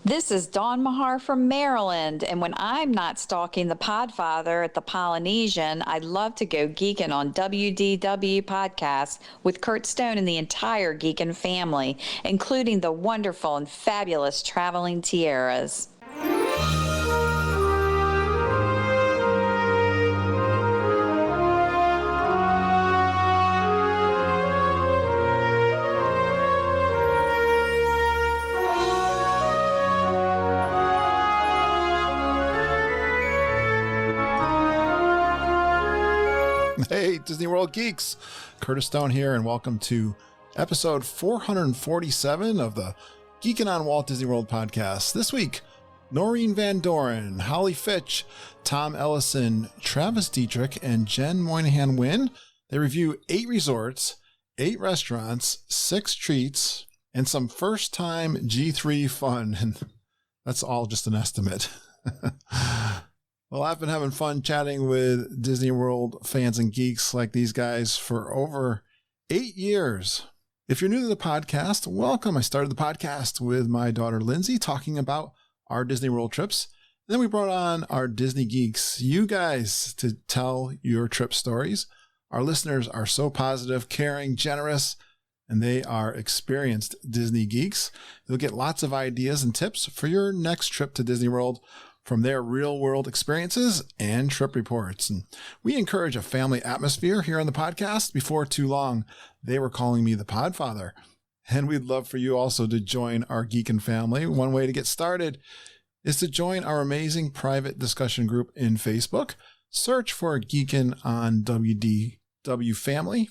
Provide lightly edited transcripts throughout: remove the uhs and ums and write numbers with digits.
This is Dawn Mahar from Maryland, and when I'm not stalking the Podfather at the Polynesian, I love to go geeking on WDW podcasts with Kurt Stone and the entire Geekin' family, including the wonderful and fabulous Traveling Tiaras. Hey, Disney World Geeks! Curtis Stone here, and welcome to episode 447 of the Geekin' on Walt Disney World podcast. This week, Noreen VanDoren, Holly Fitch, Tom Ellison, Travis Detrick, and Jen Moynihan Wynn. They review 8 resorts, 8 restaurants, 6 treats, and some first-time G3 fun. And that's all just an estimate. Well, I've been having fun chatting with Disney World fans and geeks like these guys for over 8 years. If you're new to the podcast, welcome. I started the podcast with my daughter Lindsay talking about our Disney World trips. Then we brought on our Disney geeks, you guys, to tell your trip stories. Our listeners are so positive, caring, generous, and they are experienced Disney geeks. You'll get lots of ideas and tips for your next trip to Disney World from their real-world experiences and trip reports. And we encourage a family atmosphere here on the podcast. Before too long, they were calling me the Podfather. And we'd love for you also to join our Geekin' family. One way to get started is to join our amazing private discussion group in Facebook. Search for Geekin' on WDW Family.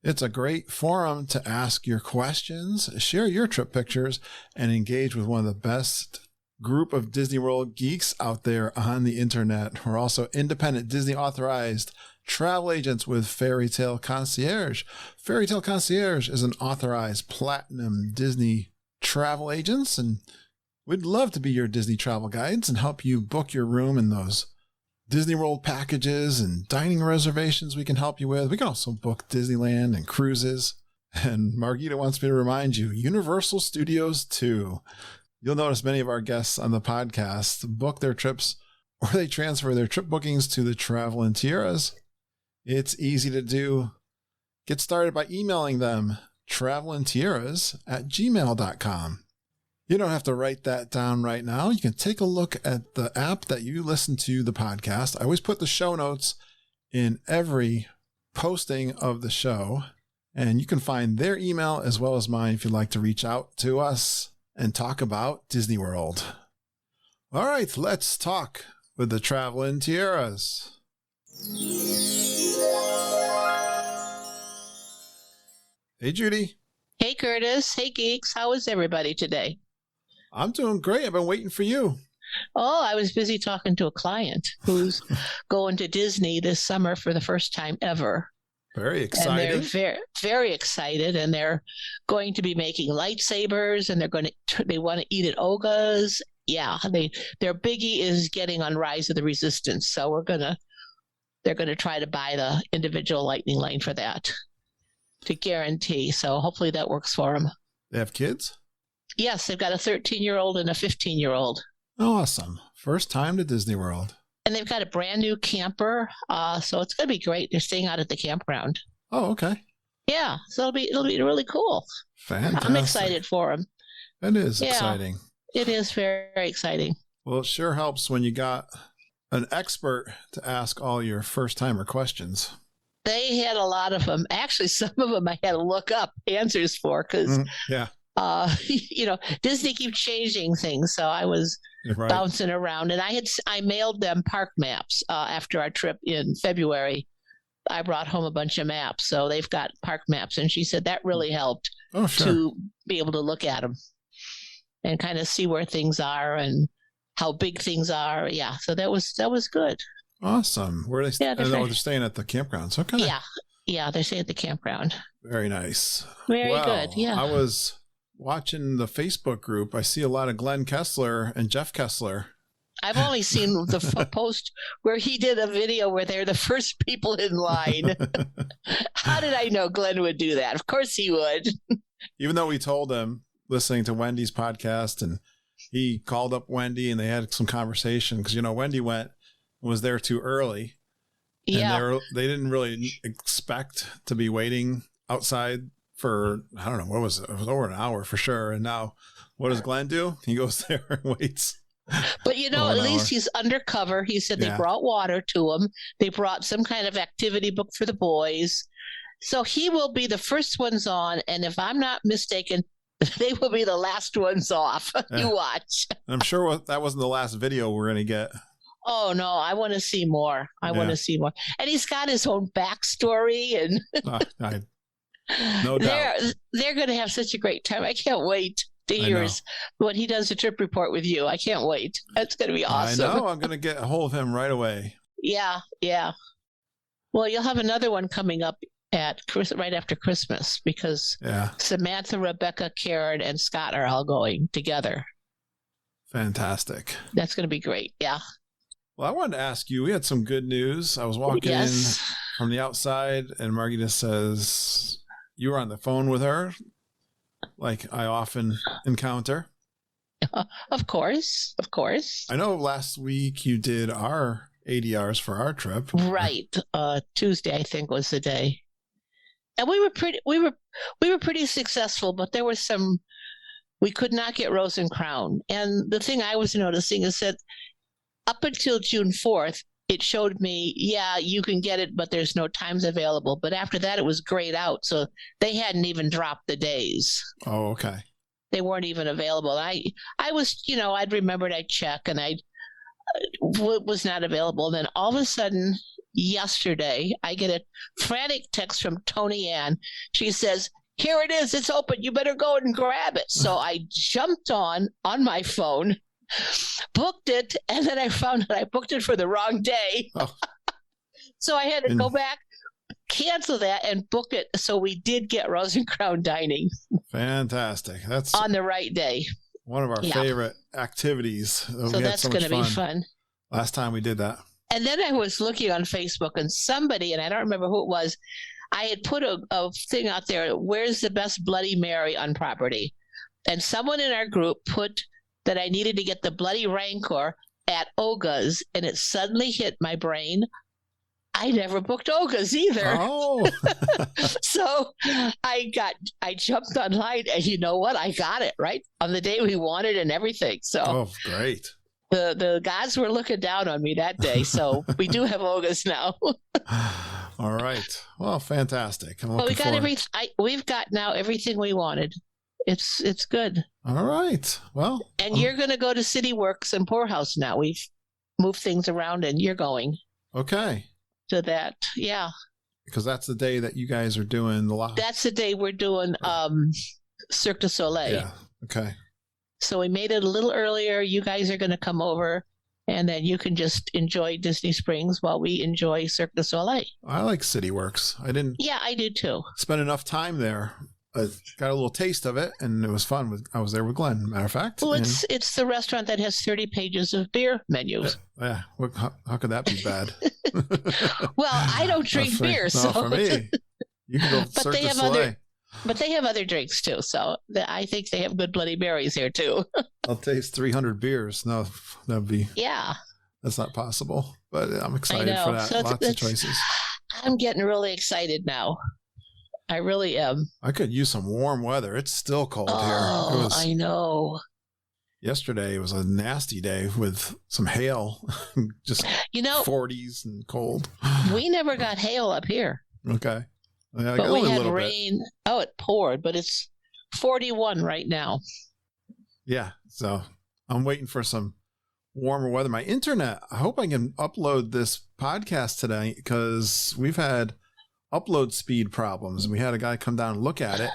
It's a great forum to ask your questions, share your trip pictures, and engage with one of the best group of Disney World geeks out there on the internet. We're also independent Disney authorized travel agents with Fairy Tale Concierge. Fairy Tale Concierge is an authorized platinum Disney travel agents, and we'd love to be your Disney travel guides and help you book your room in those Disney World packages and dining reservations we can help you with. We can also book Disneyland and cruises. And Margita wants me to remind you, Universal Studios too. You'll notice many of our guests on the podcast book their trips or they transfer their trip bookings to the Traveling Tiaras. It's easy to do. Get started by emailing them travelingtiaras@gmail.com. You don't have to write that down right now. You can take a look at the app that you listen to the podcast. I always put the show notes in every posting of the show, and you can find their email as well as mine if you'd like to reach out to us and talk about Disney World. All right, let's talk with the Traveling Tiaras. Hey, Judy. Hey, Curtis. Hey, Geeks. How is everybody today? I'm doing great. I've been waiting for you. Oh, I was busy talking to a client who's going to Disney this summer for the first time ever. Very exciting. And they're very, very excited, and they're going to be making lightsabers, and they want to eat at Oga's. Yeah, their biggie is getting on Rise of the Resistance, so they're gonna try to buy the individual lightning lane for that to guarantee. So hopefully that works for them. They have kids? Yes, they've got a 13-year-old and a 15-year-old. Awesome. First time to Disney World. And they've got a brand new camper, so it's going to be great. They're staying out at the campground. Oh, okay. Yeah, so it'll be really cool. Fantastic. I'm excited for them. It is exciting. It is very, very exciting. Well, it sure helps when you got an expert to ask all your first-timer questions. They had a lot of them. Actually, some of them I had to look up answers for because, Disney keeps changing things. So I was bouncing around, and I mailed them park maps after our trip in February. I brought home a bunch of maps, so they've got park maps, and she said that really helped to be able to look at them and kind of see where things are and how big things are. Yeah, so that was good. Awesome. Where are they? They're staying at the campgrounds. Okay. Yeah, they're staying at the campground. Very nice. Very good. Yeah. I was watching the Facebook group. I see a lot of Glenn Kessler and Jeff Kessler. I've only seen the post where he did a video where they're the first people in line. How did I know Glenn would do that? Of course he would. Even though we told him, listening to Wendy's podcast and he called up Wendy and they had some conversation because, Wendy was there too early. Yeah. And they didn't really expect to be waiting outside for, I don't know, what was it? It was over an hour for sure. And now what does Glenn do? He goes there and waits. But, at least he's undercover. He said they brought water to him. They brought some kind of activity book for the boys. So he will be the first ones on. And if I'm not mistaken, they will be the last ones off. You watch. I'm sure that wasn't the last video we're going to get. Oh, no, I want to see more. I want to see more. And he's got his own backstory. And no doubt. They're going to have such a great time. I can't wait to hear when he does a trip report with you. I can't wait. That's going to be awesome. I know. I'm going to get a hold of him right away. Yeah. Well, you'll have another one coming up right after Christmas because Samantha, Rebecca, Karen, and Scott are all going together. Fantastic. That's going to be great. Yeah. Well, I wanted to ask you, we had some good news. I was walking in from the outside and Margita says you were on the phone with her, like I often encounter. Of course. I know last week you did our ADRs for our trip. Right. Tuesday, I think, was the day. And we were pretty successful, but there was we could not get Rose and Crown. And the thing I was noticing is that up until June 4th, it showed me, you can get it, but there's no times available. But after that, it was grayed out. So they hadn't even dropped the days. Oh, okay. They weren't even available. I was, I'd remembered I'd check and was not available. And then all of a sudden, yesterday, I get a frantic text from Tony Ann. She says, "Here it is. It's open. You better go and grab it." So I jumped on my phone, booked it, and then I found that I booked it for the wrong day. Oh. So I had to go back, cancel that, and book it. So we did get Rose and Crown dining. Fantastic. That's on the right day. One of our favorite activities. So that's going to be fun. Last time we did that. And then I was looking on Facebook and somebody, and I don't remember who it was, I had put a thing out there, where's the best Bloody Mary on property? And someone in our group put that I needed to get the Bloody Rancor at Oga's, and it suddenly hit my brain. I never booked Oga's either. Oh. So I jumped online, and you know what? I got it right on the day we wanted and everything. So great. The guys were looking down on me that day, so we do have Oga's now. All right. Well, fantastic. But we got we've got now everything we wanted. It's good. All right. Well, and you're going to go to City Works and Poorhouse now. We've moved things around, and you're going. Okay. To that, yeah. Because that's the day that you guys are doing the live. That's the day we're doing Cirque du Soleil. Yeah. Okay. So we made it a little earlier. You guys are going to come over, and then you can just enjoy Disney Springs while we enjoy Cirque du Soleil. I like City Works. Yeah, I do too. Spend enough time there. I got a little taste of it, and it was fun. I was there with Glenn, matter of fact. Well, it's the restaurant that has 30 pages of beer menus. Yeah. How could that be bad? Well, I don't drink beer, so. For me. You can go Cirque du Soleil. But they have other drinks, too. So I think they have good Bloody Marys here, too. I'll taste 300 beers. No, that'd be. Yeah. That's not possible. But I'm excited for that. So lots of choices. I'm getting really excited now. I really am. I could use some warm weather. It's still cold here. I know. Yesterday it was a nasty day with some hail. Just 40s and cold. We never got hail up here. Okay. Yeah, but we had rain. Oh, it poured, but it's 41 right now. Yeah. So I'm waiting for some warmer weather. My internet, I hope I can upload this podcast today because we've had upload speed problems. We had a guy come down and look at it,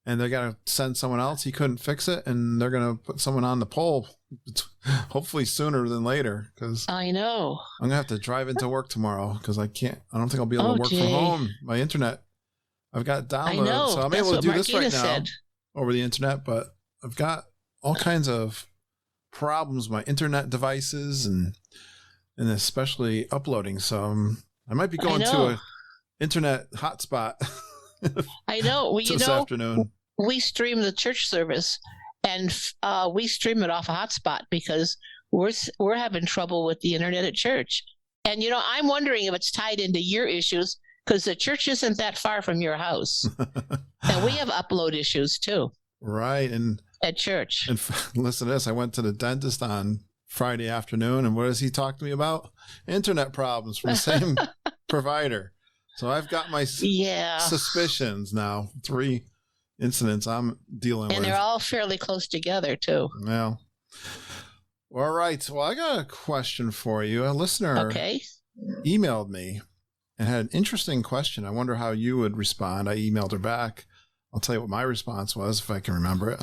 and they're going to send someone else. He couldn't fix it, and they're going to put someone on the pole, hopefully sooner than later. Because I know I'm going to have to drive into work tomorrow because I don't think I'll be able to work from home. My internet, I've got downloaded, so I'm able to do this right now over the internet, but I've got all kinds of problems with my internet devices and especially uploading. So I might be going to a internet hotspot. I know. Well, this afternoon. We stream the church service, and we stream it off a hotspot because we're having trouble with the internet at church. And I'm wondering if it's tied into your issues because the church isn't that far from your house, and we have upload issues too. Right, and at church. And listen to this: I went to the dentist on Friday afternoon, and what does he talk to me about? Internet problems from the same provider. So I've got my suspicions now. 3 incidents I'm dealing with. And they're all fairly close together, too. Well, all right. Well, I got a question for you. A listener emailed me and had an interesting question. I wonder how you would respond. I emailed her back. I'll tell you what my response was if I can remember it.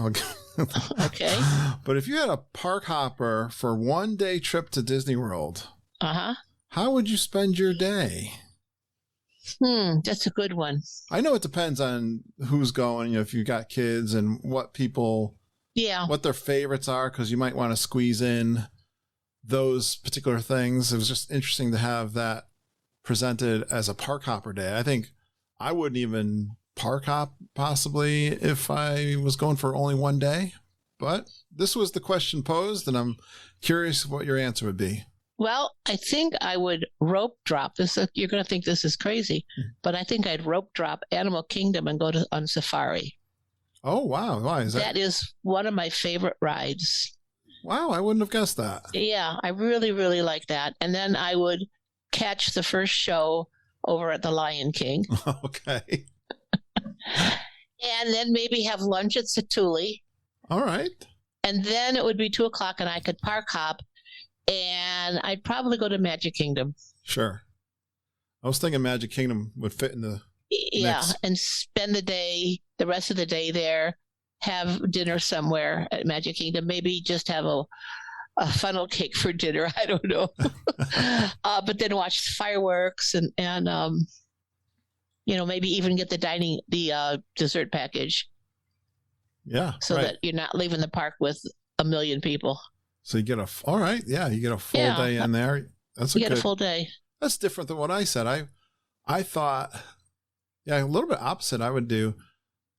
Okay. But if you had a park hopper for 1 day trip to Disney World, how would you spend your day? That's a good one. I know it depends on who's going, if you got kids and what people, what their favorites are, because you might want to squeeze in those particular things. It was just interesting to have that presented as a park hopper day. I think I wouldn't even park hop possibly if I was going for only 1 day, but this was the question posed, and I'm curious what your answer would be. Well, I think I would rope drop this. You're going to think this is crazy, but I think I'd rope drop Animal Kingdom and go on safari. Oh, wow. Why is that? That is one of my favorite rides. Wow. I wouldn't have guessed that. Yeah, I really, really like that. And then I would catch the first show over at the Lion King. Okay. And then maybe have lunch at Satuli. All right. And then it would be 2:00 and I could park hop. And I'd probably go to Magic Kingdom. Sure. I was thinking Magic Kingdom would fit in the mix. And spend the rest of the day there, have dinner somewhere at Magic Kingdom, maybe just have a funnel cake for dinner. I don't know. But then watch fireworks and maybe even get the dessert package. Yeah. So that you're not leaving the park with 1 million people. So you get a full day in there. That's a full day. That's different than what I said. I thought, a little bit opposite I would do.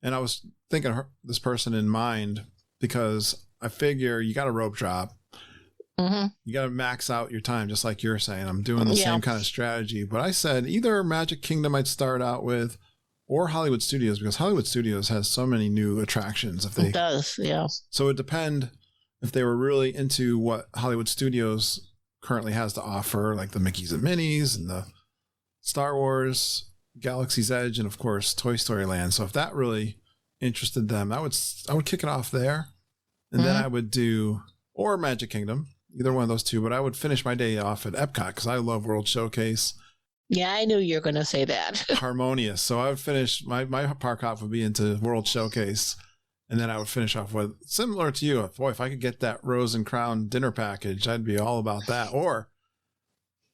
And I was thinking this person in mind because I figure you got a rope drop. Mm-hmm. You got to max out your time, just like you're saying. I'm doing the same kind of strategy. But I said either Magic Kingdom I'd start out with or Hollywood Studios, because Hollywood Studios has so many new attractions. It does, yeah. So it would depend if they were really into what Hollywood Studios currently has to offer, like the Mickeys and Minnies and the Star Wars, Galaxy's Edge, and of course Toy Story Land. So if that really interested them, I would kick it off there, and then I would do or Magic Kingdom, either one of those two. But I would finish my day off at Epcot because I love World Showcase. Yeah, I knew you were going to say that. Harmonious. So I would finish my park hop would be into World Showcase. And then I would finish off with, similar to you, boy, if I could get that Rose and Crown dinner package, I'd be all about that. Or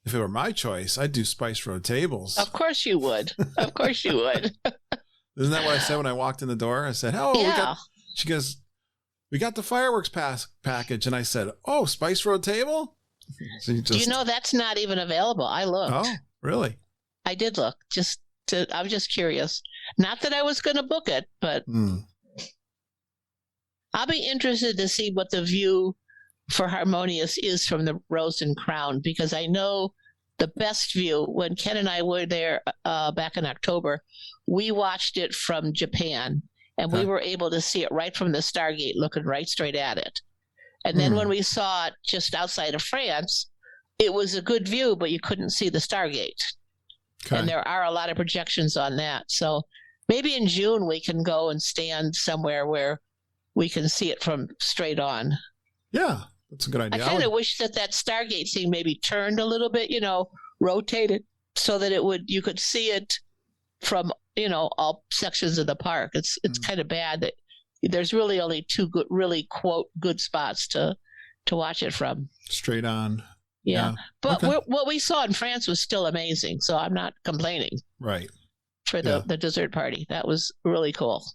if it were my choice, I'd do Spice Road tables. Of course you would. Of course you would. Isn't that what I said when I walked in the door? I said, she goes, we got the fireworks package. And I said, oh, Spice Road table? So that's not even available. I looked. Oh, really? I did look. I was just curious. Not that I was going to book it, but... I'll be interested to see what the view for Harmonious is from the Rose and Crown, because I know the best view, when Ken and I were there back in October, we watched it from Japan, and we were able to see it right from the Stargate, looking right straight at it. And then when we saw it just outside of France, it was a good view, but you couldn't see the Stargate. Okay. And there are a lot of projections on that. So maybe in June we can go and stand somewhere where we can see it from straight on. Yeah, that's a good idea. I kind of wish that Stargate scene maybe turned a little bit, rotated so that you could see it from, all sections of the park. It's kind of bad that there's really only two good, really quote good spots to watch it from. Straight on. Yeah. But what we saw in France was still amazing. So I'm not complaining. Right. For the dessert party. That was really cool.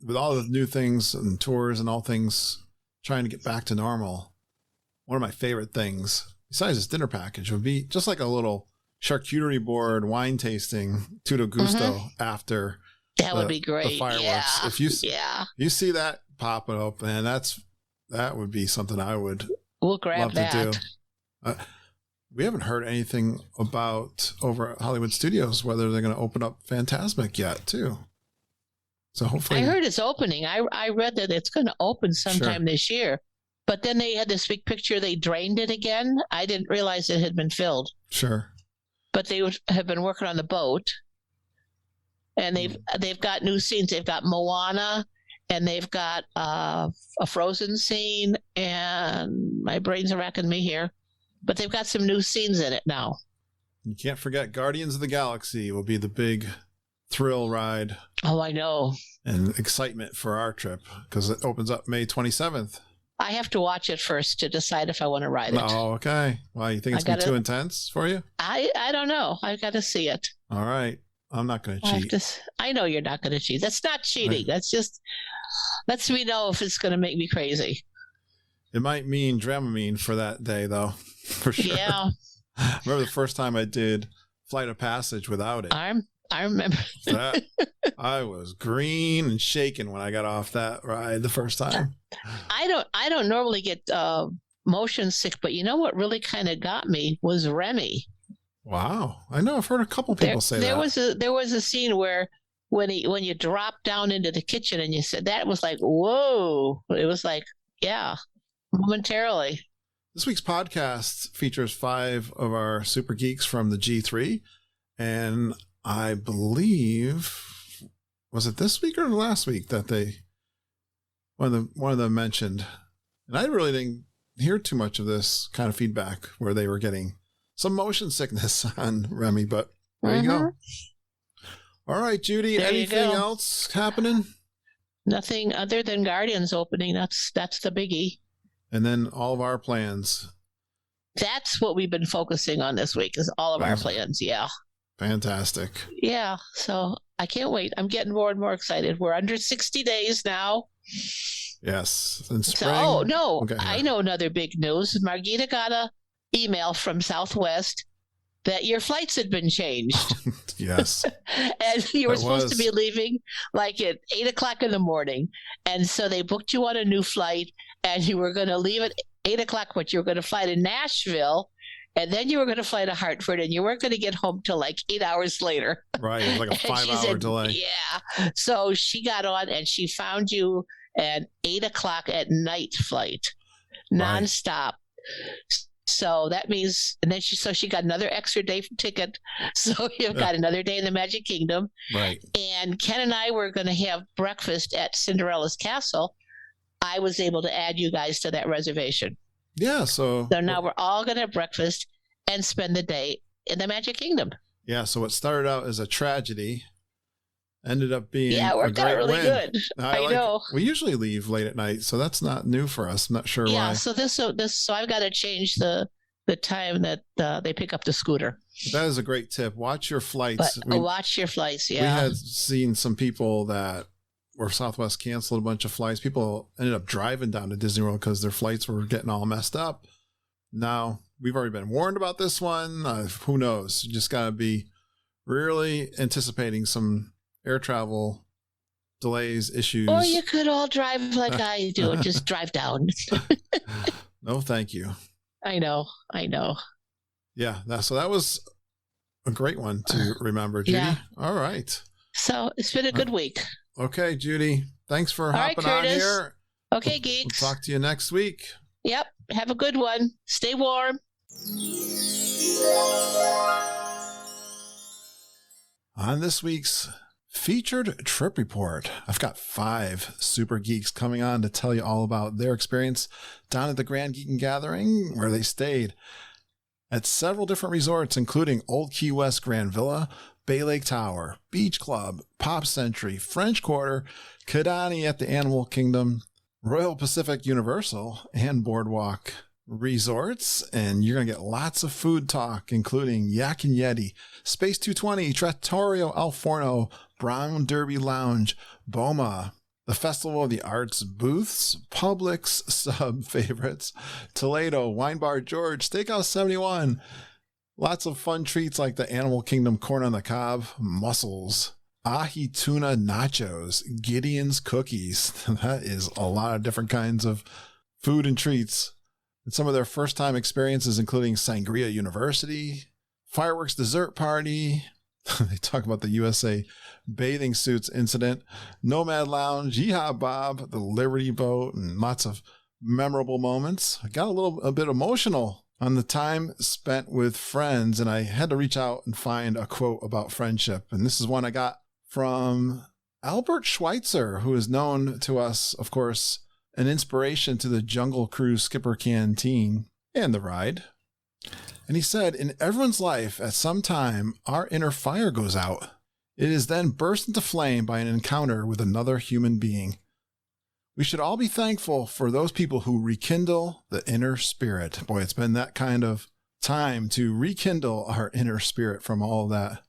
With all the new things and tours and all things trying to get back to normal, one of my favorite things, besides this dinner package, would be just like a little charcuterie board wine tasting tutto gusto after that would be great. The fireworks. Yeah. If you see that pop it up, and that would be something I would We'll grab love that. to do. We haven't heard anything about over at Hollywood Studios whether they're going to open up Fantasmic yet, too. So hopefully, I heard it's opening. I read that it's going to open sometime this year, but then they had this big picture. They drained it again. I didn't realize it had been filled. Sure. But they have been working on the boat, and they've got new scenes. They've got Moana, and they've got a Frozen scene, and my brains are racking me here. But they've got some new scenes in it now. You can't forget Guardians of the Galaxy will be the big thrill ride. Oh, I know. And excitement for our trip because it opens up May 27th. I have to watch it first to decide if I want to ride it. Oh, okay. Why, you think it's going to be too intense for you? I don't know. I've got to see it. All right. I'm not going to cheat. I know you're not going to cheat. That's not cheating. That's just lets me know if it's going to make me crazy. It might mean Dramamine for that day, though, for sure. Yeah. I remember the first time I did Flight of Passage without it. I remember that. I was green and shaking when I got off that ride the first time. I don't normally get motion sick, but you know what really kind of got me was Remy. Wow, I know. I've heard a couple people say that. There was a scene where when you dropped down into the kitchen and you said that was like whoa. It was like momentarily. This week's podcast features 5 of our super geeks from the G3, and I believe, was it this week or last week that one of them mentioned, and I really didn't hear too much of this kind of feedback where they were getting some motion sickness on Remy, but there you go. All right, Judy, anything else happening? Nothing other than Guardians opening. That's the biggie. And then all of our plans. That's what we've been focusing on this week is all of our plans. Yeah. Fantastic. Yeah. So I can't wait. I'm getting more and more excited. We're under 60 days now. Yes. In spring. Oh, no. Okay, I know another big news. Margita got a email from Southwest that your flights had been changed. Yes. And you were supposed to be leaving like at 8:00 in the morning. And so they booked you on a new flight and you were going to leave at 8:00, but you were going to fly to Nashville. And then you were going to fly to Hartford and you weren't going to get home till like 8 hours later. Right. It was like a 5-hour delay. Yeah. So she got on and she found you at 8:00 at night flight, nonstop. So that means, and then she got another extra day ticket. So you've got another day in the Magic Kingdom. Right. And Ken and I were going to have breakfast at Cinderella's Castle. I was able to add you guys to that reservation. Yeah. So now we're all going to have breakfast and spend the day in the Magic Kingdom. Yeah. So what started out as a tragedy ended up being it worked out really good. I know. We usually leave late at night, so that's not new for us. I'm not sure why. Yeah, so so I've got to change the time that they pick up the scooter. That is a great tip. Watch your flights. Watch your flights, yeah. We had seen some people that where Southwest canceled a bunch of flights. People ended up driving down to Disney World because their flights were getting all messed up. Now, we've already been warned about this one. Who knows? You just got to be really anticipating some air travel delays, issues. Or you could all drive like I do and just drive down. No, thank you. I know. Yeah, so that was a great one to remember, Judy. Yeah. All right. So it's been a good week. Okay, Judy. Thanks for hopping on here. Okay, Geeks. We'll talk to you next week. Yep. Have a good one. Stay warm. On this week's featured trip report, I've got 5 super geeks coming on to tell you all about their experience down at the Grand Geek and Gathering, where they stayed at several different resorts, including Old Key West Grand Villa, Bay Lake Tower, Beach Club, Pop Century, French Quarter, Kidani at the Animal Kingdom, Royal Pacific Universal, and Boardwalk Resorts. And you're going to get lots of food talk, including Yak and Yeti, Space 220, Trattoria Al Forno, Brown Derby Lounge, Boma, the Festival of the Arts booths, Publix sub favorites, Toledo, Wine Bar George, Steakhouse 71. Lots of fun treats like the Animal Kingdom corn on the cob, mussels, ahi tuna nachos, Gideon's cookies. That is a lot of different kinds of food and treats. And some of their first time experiences, including Sangria University, fireworks dessert party. They talk about the USA bathing suits incident, Nomad Lounge, Yeehaw Bob, the Liberty Boat, and lots of memorable moments. I got a bit emotional on the time spent with friends, and I had to reach out and find a quote about friendship. And this is one I got from Albert Schweitzer, who is known to us, of course, an inspiration to the Jungle Cruise Skipper Canteen and the ride. And he said, in everyone's life, at some time, our inner fire goes out. It is then burst into flame by an encounter with another human being. We should all be thankful for those people who rekindle the inner spirit. Boy, it's been that kind of time to rekindle our inner spirit from all that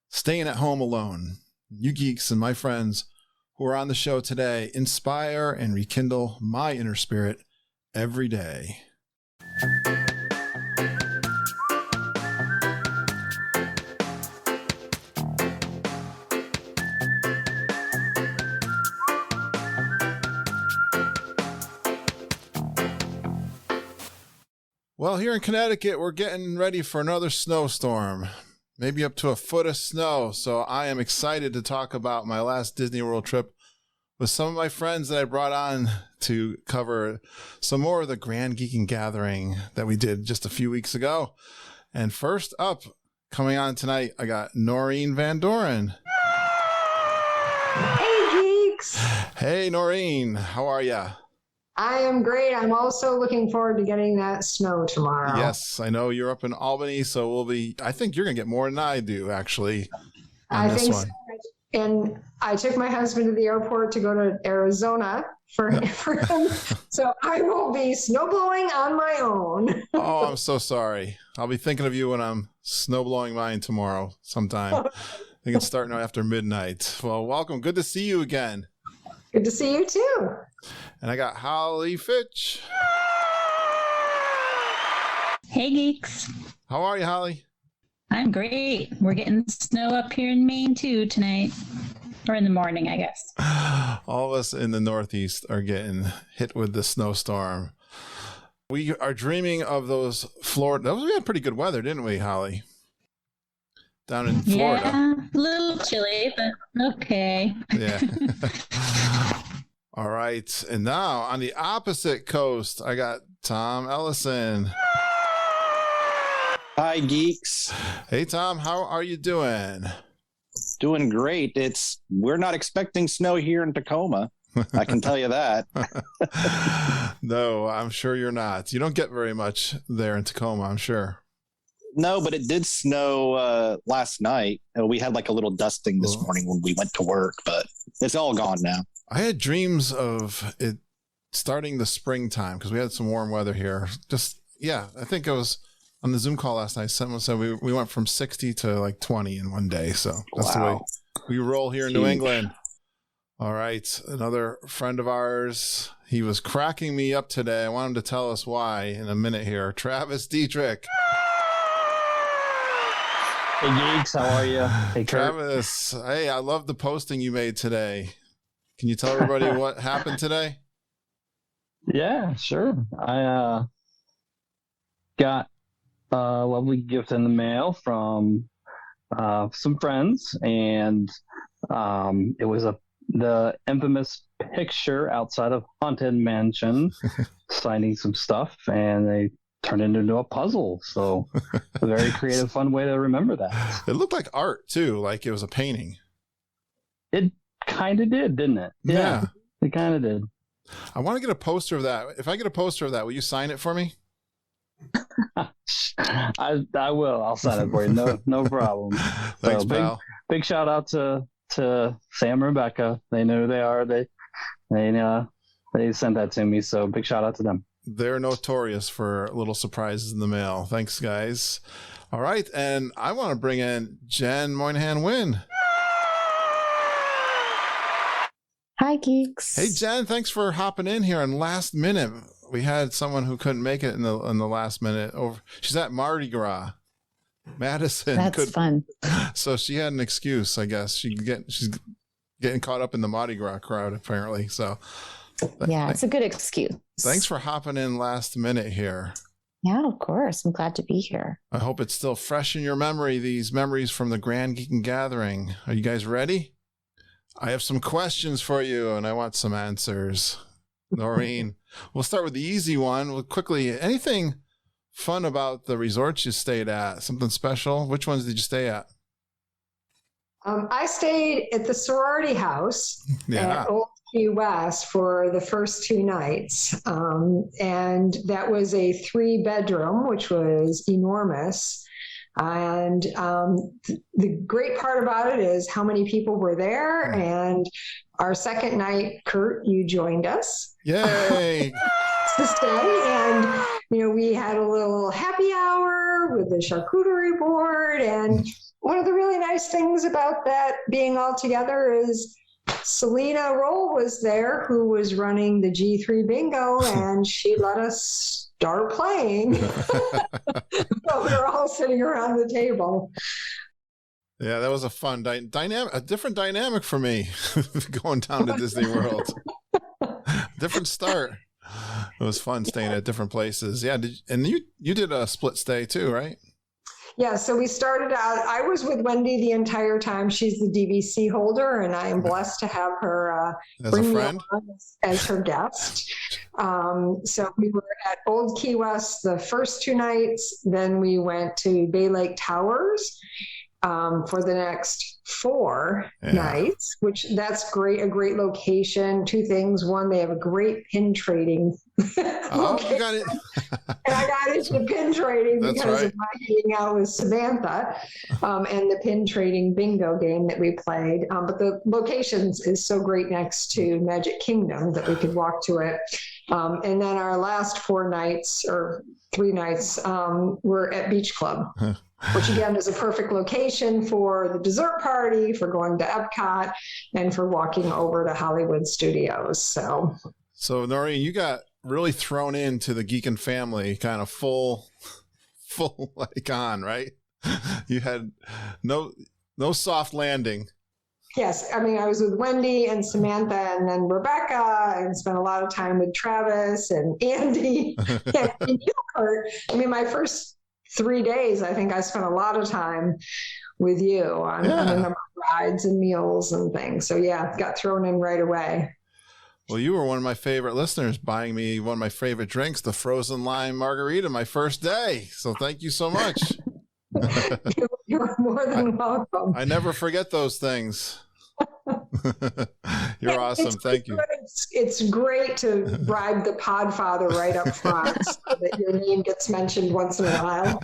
staying at home alone. You geeks and my friends who are on the show today inspire and rekindle my inner spirit every day. Well, here in Connecticut, we're getting ready for another snowstorm, maybe up to a foot of snow. So I am excited to talk about my last Disney World trip with some of my friends that I brought on to cover some more of the grand geeking gathering that we did just a few weeks ago. And first up, coming on tonight, I got Noreen VanDoren. Hey, Geeks. Hey, Noreen. How are ya? I am great. I'm also looking forward to getting that snow tomorrow. Yes, I know you're up in Albany, so I think you're going to get more than I do, actually, on this one. So. And I took my husband to the airport to go to Arizona for him. So I will be snowblowing on my own. Oh, I'm so sorry. I'll be thinking of you when I'm snowblowing mine tomorrow sometime. I think it's starting after midnight. Well, welcome. Good to see you again. Good to see you too. And I got Holly Fitch. Hey, Geeks. How are you, Holly? I'm great. We're getting snow up here in Maine, too, tonight. Or in the morning, I guess. All of us in the Northeast are getting hit with the snowstorm. We are dreaming of those Florida. We had pretty good weather, didn't we, Holly? Down in Florida. Yeah, a little chilly, but okay. Yeah. All right. And now on the opposite coast, I got Tom Ellison. Hi, Geeks. Hey, Tom. How are you doing? Doing great. We're not expecting snow here in Tacoma. I can tell you that. No, I'm sure you're not. You don't get very much there in Tacoma, I'm sure. No, but it did snow last night. We had like a little dusting this morning when we went to work, but it's all gone now. I had dreams of it starting the springtime because we had some warm weather here. I think it was on the Zoom call last night. Someone said we went from 60 to like 20 in one day. So that's the way we roll here in New England. All right. Another friend of ours. He was cracking me up today. I want him to tell us why in a minute here. Travis Detrick. Hey, Geeks, how are you? Hey, Travis. Hey, I love the posting you made today. Can you tell everybody what happened today? Yeah, sure. I got a lovely gift in the mail from some friends, and it was the infamous picture outside of Haunted Mansion signing some stuff, and they turned it into a puzzle. So a very creative, fun way to remember that. It looked like art too, like it was a painting. It kind of did, didn't it? Yeah, it kind of did. I want to get a poster of that. If I get a poster of that, will you sign it for me? I will. I'll sign it for you. No problem. Thanks, so pal. Big shout out to Sam and Rebecca. They know who they are. They sent that to me. So big shout out to them. They're notorious for little surprises in the mail. Thanks, guys. All right, and I want to bring in Jen Moynihan Wynn. Hi, Geeks. Hey, Jen, thanks for hopping in here on last minute. We had someone who couldn't make it in the last minute. She's at Mardi Gras Madison. That's fun. So she had an excuse, I guess. She's getting caught up in the Mardi Gras crowd, apparently. So Yeah, it's a good excuse. thanks for hopping in last minute here. Yeah, of course. I'm glad to be here. I hope it's still fresh in your memory, these memories from the Grand Geek and Gathering. Are you guys ready? I have some questions for you, and I want some answers. Noreen, we'll start with the easy one. We'll quickly, anything fun about the resorts you stayed at? Something special? Which ones did you stay at? I stayed at the sorority house at Old Key West for the first 2 nights. And that was a 3-bedroom, which was enormous. And the great part about it is how many people were there. And our second night, Kurt, you joined us. Yay! To stay. And, we had a little happy hour with the charcuterie board. And one of the really nice things about that being all together is Selena Roll was there, who was running the G3 bingo, and she let us start playing. So we were all sitting around the table. Yeah, that was a fun dynamic, a different dynamic for me going down to Disney World. Different start. It was fun staying at different places. Yeah, you did a split stay too, right? Yeah, so we started out, I was with Wendy the entire time. She's the DVC holder, and I am blessed to have her bring me on as her guest. So we were at Old Key West the first 2 nights. Then we went to Bay Lake Towers for the next 4 nights, which that's great, a great location. 2 things. One, they have a great pin trading location. You got it. And I got into pin trading because of my hanging out with Samantha and the pin trading bingo game that we played. But the locations is so great next to Magic Kingdom that we could walk to it. And then our last 4 nights or 3 nights were at Beach Club. Which again is a perfect location for the dessert party, for going to Epcot, and for walking over to Hollywood Studios. So Noreen, you got really thrown into the Geekin' family, kind of full like on, right? You had no soft landing. Yes, I mean, I was with Wendy and Samantha and then Rebecca, and spent a lot of time with Travis and Andy and you, Kurt. I mean, my first 3 days, I think I spent a lot of time with you on a number of rides and meals and things. So yeah, got thrown in right away. Well, you were one of my favorite listeners, buying me one of my favorite drinks, the frozen lime margarita, my first day. So thank you so much. You're more than welcome. I never forget those things. You're awesome. Thank you. It's great to bribe the podfather right up front so that your name gets mentioned once in a while.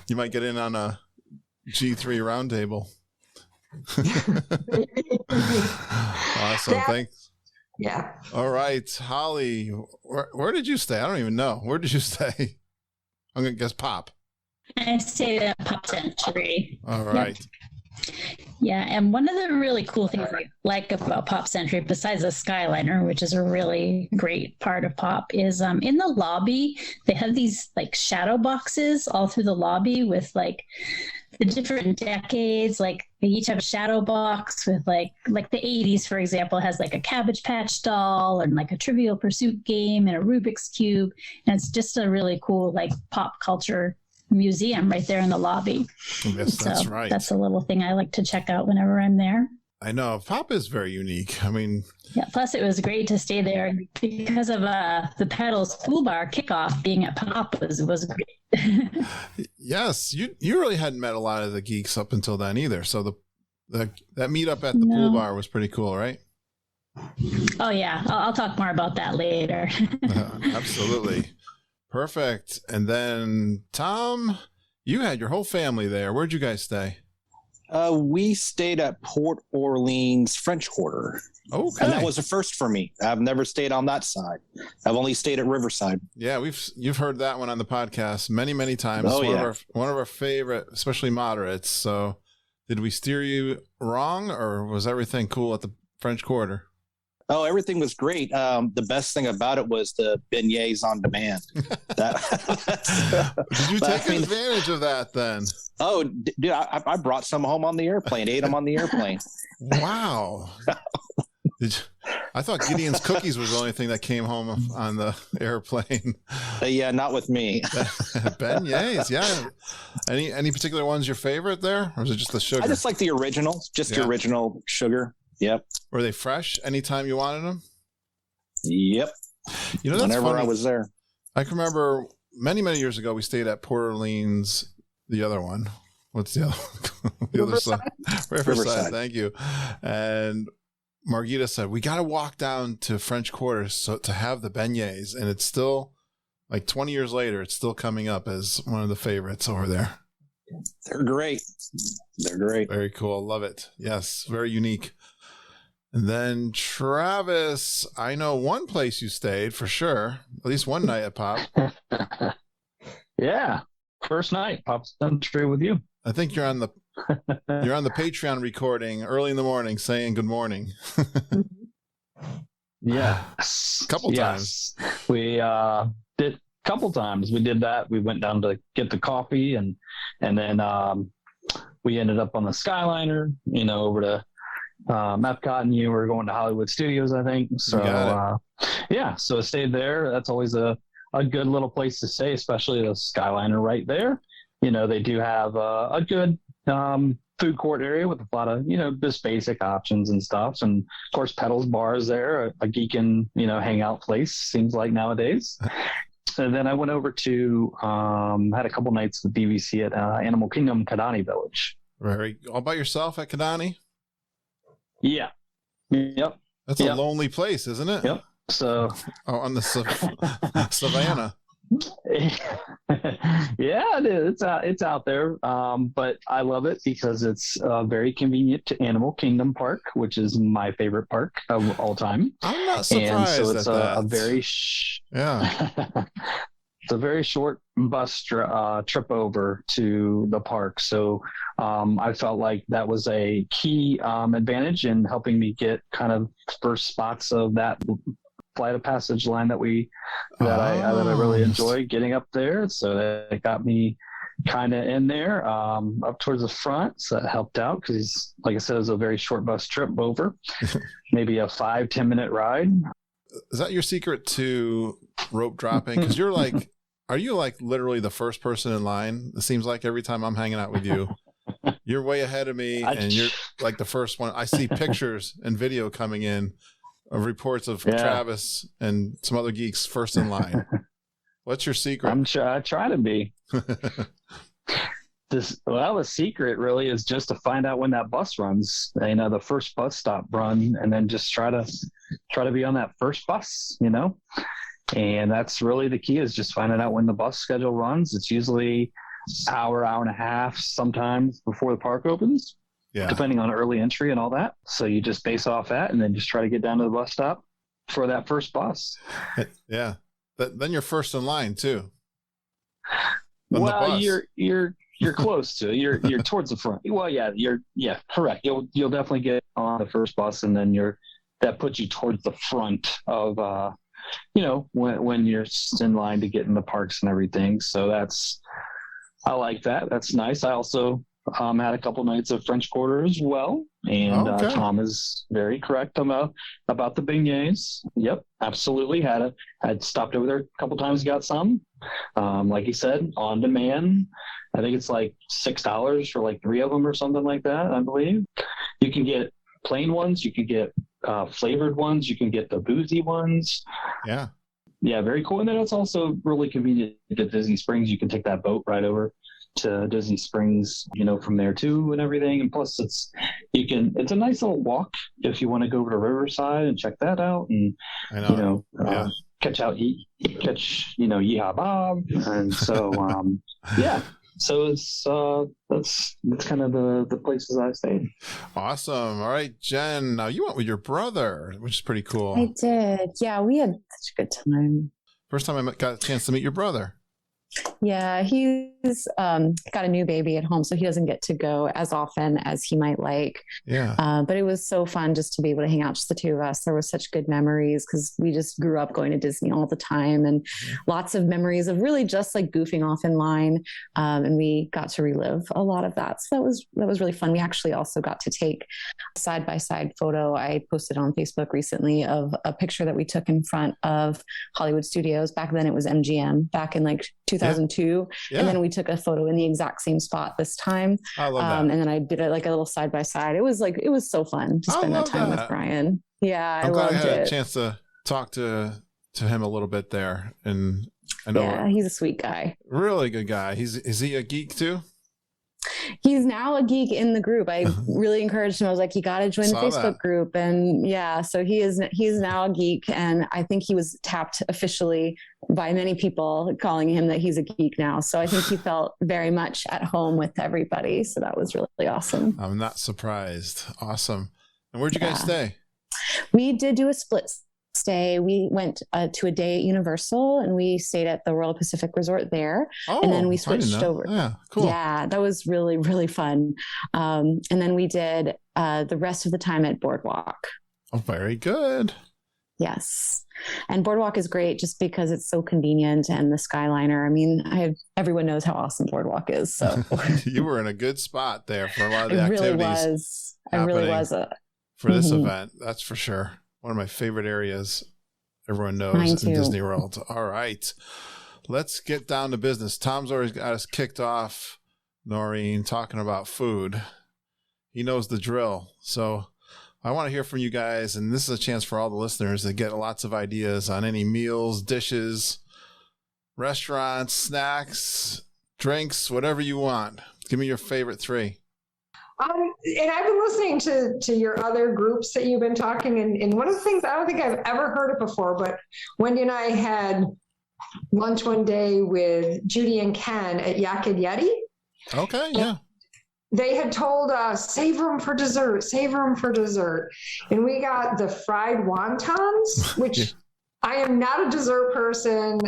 You might get in on a G3 roundtable. Awesome. Thanks. Yeah. All right. Holly, where did you stay? I don't even know. Where did you stay? I'm going to guess Pop. I stayed at Pop Century. All right. Yep. Yeah, and one of the really cool things I like about Pop Century, besides the Skyliner, which is a really great part of Pop, is in the lobby, they have these like shadow boxes all through the lobby with like the different decades. Like they each have a shadow box with like the 80s, for example, has like a Cabbage Patch doll and like a Trivial Pursuit game and a Rubik's Cube. And it's just a really cool like pop culture museum right there in the lobby. Yes, that's right. That's a little thing I like to check out whenever I'm there. I know. Pop is very unique. I mean... Yeah, plus it was great to stay there because of the Pedals Pool Bar kickoff. Being at Pop was great. Yes, you really hadn't met a lot of the geeks up until then either. So that meetup at the pool bar was pretty cool, right? Oh, yeah. I'll talk more about that later. Absolutely. Perfect. And then, Tom, you had your whole family there. Where'd you guys stay? We stayed at Port Orleans French Quarter. Okay. And that was a first for me. I've never stayed on that side. I've only stayed at Riverside. Yeah, you've heard that one on the podcast many, many times. Oh, one of our favorite, especially moderates. So did we steer you wrong, or was everything cool at the French Quarter? Oh, everything was great. The best thing about it was the beignets on demand. Did you take advantage of that then? Oh, dude, I brought some home on the airplane, ate them on the airplane. Wow. I thought Gideon's cookies was the only thing that came home on the airplane. Yeah, not with me. Beignets, yeah. Any particular ones your favorite there? Or is it just the sugar? I just like the original, the original sugar. Yep. Were they fresh anytime you wanted them? Yep. You know, that's whenever funny. I was there. I can remember many years ago we stayed at Port Orleans, the other one. What's the other one? The other side. Riverside. Thank you. And Margita said, we got to walk down to French Quarter to have the beignets. And it's still, like 20 years later, it's still coming up as one of the favorites over there. They're great. They're great. Very cool. Love it. Yes. Very unique. And then Travis, I know one place you stayed for sure. At least one night at Pop. Yeah. First night, Pop's Country with you. I think you're on the Patreon recording early in the morning saying good morning. Yes. Couple times. We did a couple times. We did that. We went down to get the coffee and then we ended up on the Skyliner, over to Epcot, and you were going to Hollywood Studios, I think. So so I stayed there. That's always a good little place to stay, especially the Skyliner right there. They do have a good food court area with a lot of, just basic options and stuff. And of course, Pedals Bar is there, a geekin', hangout place, seems like nowadays. And then I went over to, had a couple nights with BBC at Animal Kingdom Kidani Village. Right. All by yourself at Kidani? Yeah. Yep. That's a lonely place, isn't it? Yep. So on the savannah. Yeah, it's out there, but I love it because it's very convenient to Animal Kingdom Park, which is my favorite park of all time. I'm not surprised. And so it's at that. a very it's a very short bus trip over to the park. So I felt like that was a key advantage in helping me get kind of first spots of that Flight of Passage line that I really enjoy getting up there. So that got me kind of in there up towards the front. So that helped out because, like I said, it was a very short bus trip over, maybe a 5-10 minute ride. Is that your secret to rope dropping? Because are you like literally the first person in line? It seems like every time I'm hanging out with you, you're way ahead of me and you're like the first one. I see pictures and video coming in of reports of Travis and some other geeks first in line. What's your secret? I try to be. The secret really is just to find out when that bus runs. The first bus stop run, and then just try to be on that first bus. And that's really the key, is just finding out when the bus schedule runs. It's usually hour and a half, sometimes before the park opens. Yeah. Depending on early entry and all that. So you just base off that and then just try to get down to the bus stop for that first bus. Yeah. Then you're first in line too. Well, you're close to, you're towards the front. Well, yeah, correct. You'll definitely get on the first bus, and then that puts you towards the front of, when you're in line to get in the parks and everything. So I like that. That's nice. I also had a couple nights of French Quarter as well, and Tom is very correct about the beignets. Yep, absolutely. Had stopped over there a couple times, got some. Like he said, on demand. I think it's like $6 for like 3 of them or something like that, I believe. You can get plain ones, you can get flavored ones, you can get the boozy ones. Yeah, very cool. And then it's also really convenient at Disney Springs. You can take that boat right over to Disney Springs, from there too, and everything. And plus it's a nice little walk if you want to go over to Riverside and check that out, and catch Yeehaw Bob. And so so it's that's kind of the places I stayed. Awesome. All right, Jen, now you went with your brother, which is pretty cool. I did. Yeah, we had such a good time. First time I got a chance to meet your brother. Yeah, he's got a new baby at home, so he doesn't get to go as often as he might like. Yeah. But it was so fun just to be able to hang out, just the two of us. There were such good memories because we just grew up going to Disney all the time, and lots of memories of really just like goofing off in line. And we got to relive a lot of that. So that was really fun. We actually also got to take a side-by-side photo. I posted on Facebook recently of a picture that we took in front of Hollywood Studios. Back then it was MGM, back in like 2002. Yeah. And then we took a photo in the exact same spot this time. I love that. And then I did it like a little side by side. It was so fun to spend that time with Brian. Yeah, I'm glad I had it. a chance to talk to him a little bit there. And I know he's a sweet guy. Really good guy. Is he a geek too? He's now a geek in the group. I really encouraged him. I was like, you got to join the Facebook group. And so he's now a geek. And I think he was tapped officially by many people calling him that he's a geek now. So I think he felt very much at home with everybody. So that was really awesome. I'm not surprised. Awesome. And where'd you guys stay? We did do a split stay. We went to a day at Universal, and we stayed at the Royal Pacific Resort there. And then we switched over. Yeah, cool. Yeah, that was really, really fun. And then we did the rest of the time at Boardwalk. Oh, very good. Yes. And Boardwalk is great just because it's so convenient, and the Skyliner. I mean, everyone knows how awesome Boardwalk is. So you were in a good spot there for a lot of the activities. I really was. For this event, that's for sure. One of my favorite areas, everyone knows, in Disney World. All right. Let's get down to business. Tom's already got us kicked off, Noreen, talking about food. He knows the drill. So I want to hear from you guys, and this is a chance for all the listeners to get lots of ideas on any meals, dishes, restaurants, snacks, drinks, whatever you want. Give me your favorite three. And I've been listening to your other groups that you've been talking, and one of the things I don't think I've ever heard it before, but Wendy and I had lunch one day with Judy and Ken at Yakid Yeti. Okay, yeah. They had told us, save room for dessert. And we got the fried wontons, which I am not a dessert person.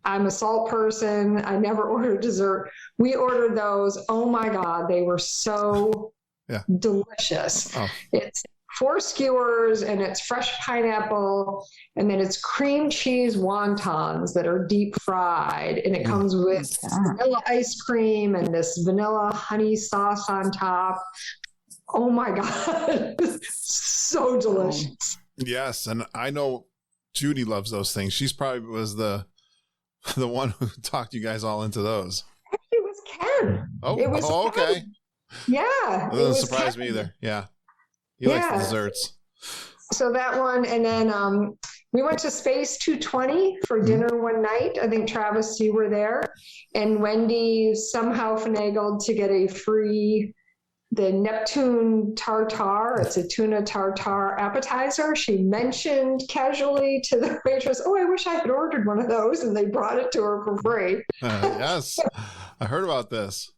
I'm a salt person. I never ordered dessert. We ordered those. Oh my God, they were so delicious. Oh. It's 4 skewers, and it's fresh pineapple, and then it's cream cheese wontons that are deep fried, and it comes with vanilla ice cream and this vanilla honey sauce on top. Oh my God, so delicious. Yes, and I know Judy loves those things. She's probably was the one who talked you guys all into those. It was Ken. Okay. Ken. Yeah. It doesn't surprise me either. Yeah. He likes the desserts. So that one, and then we went to Space 220 for dinner one night. I think, Travis, you were there. And Wendy somehow finagled to get the Neptune tartare. It's a tuna tartare appetizer. She mentioned casually to the waitress, oh, I wish I had ordered one of those, and they brought it to her for free. Yes, I heard about this.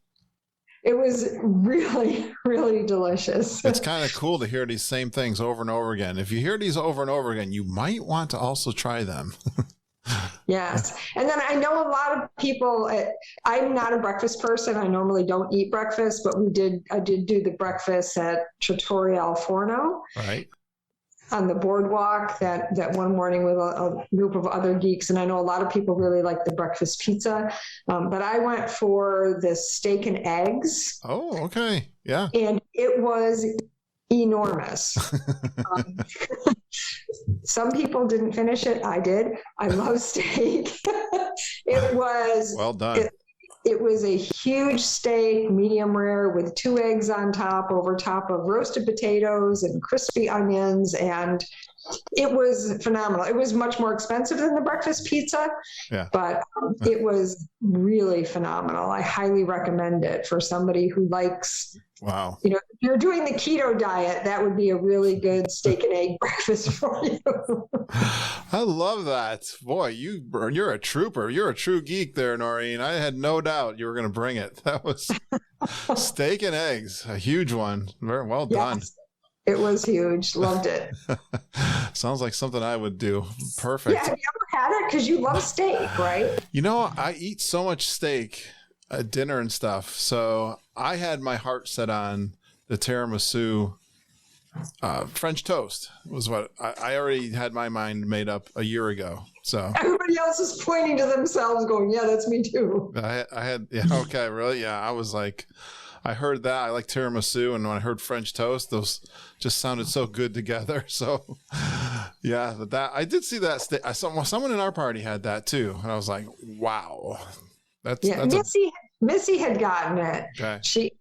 It was really, really delicious. It's kind of cool to hear these same things over and over again. If you hear these over and over again, you might want to also try them. Yes. And then I know a lot of people, I'm not a breakfast person. I normally don't eat breakfast, but I did do the breakfast at Trattoria Al Forno. Right. On the boardwalk that one morning with a group of other geeks. And I know a lot of people really like the breakfast pizza, but I went for the steak and eggs. Oh, okay. Yeah. And it was enormous. Some people didn't finish it. I did. I love steak. It was well done. It was a huge steak, medium rare, with 2 eggs on top, over top of roasted potatoes and crispy onions. And it was phenomenal. It was much more expensive than the breakfast pizza, but it was really phenomenal. I highly recommend it for somebody who likes, if you're doing the keto diet, that would be a really good steak and egg breakfast for you. I love that. Boy, you're a trooper. You're a true geek there, Noreen. I had no doubt you were going to bring it. That was steak and eggs, a huge one. Very well done. It was huge. Loved it. Sounds like something I would do. Perfect. Yeah, have you had it? Because you love steak, right? You know, I eat so much steak at dinner and stuff. So I had my heart set on the tiramisu French toast was what I already had my mind made up a year ago. So everybody else is pointing to themselves going, yeah, that's me too. I had, yeah, okay, really? Yeah, I was like, I heard that. I like tiramisu, and when I heard French toast, those just sounded so good together. So, yeah, that I did see that. Someone in our party had that too, and I was like, wow, that's Missy had gotten it. Okay. She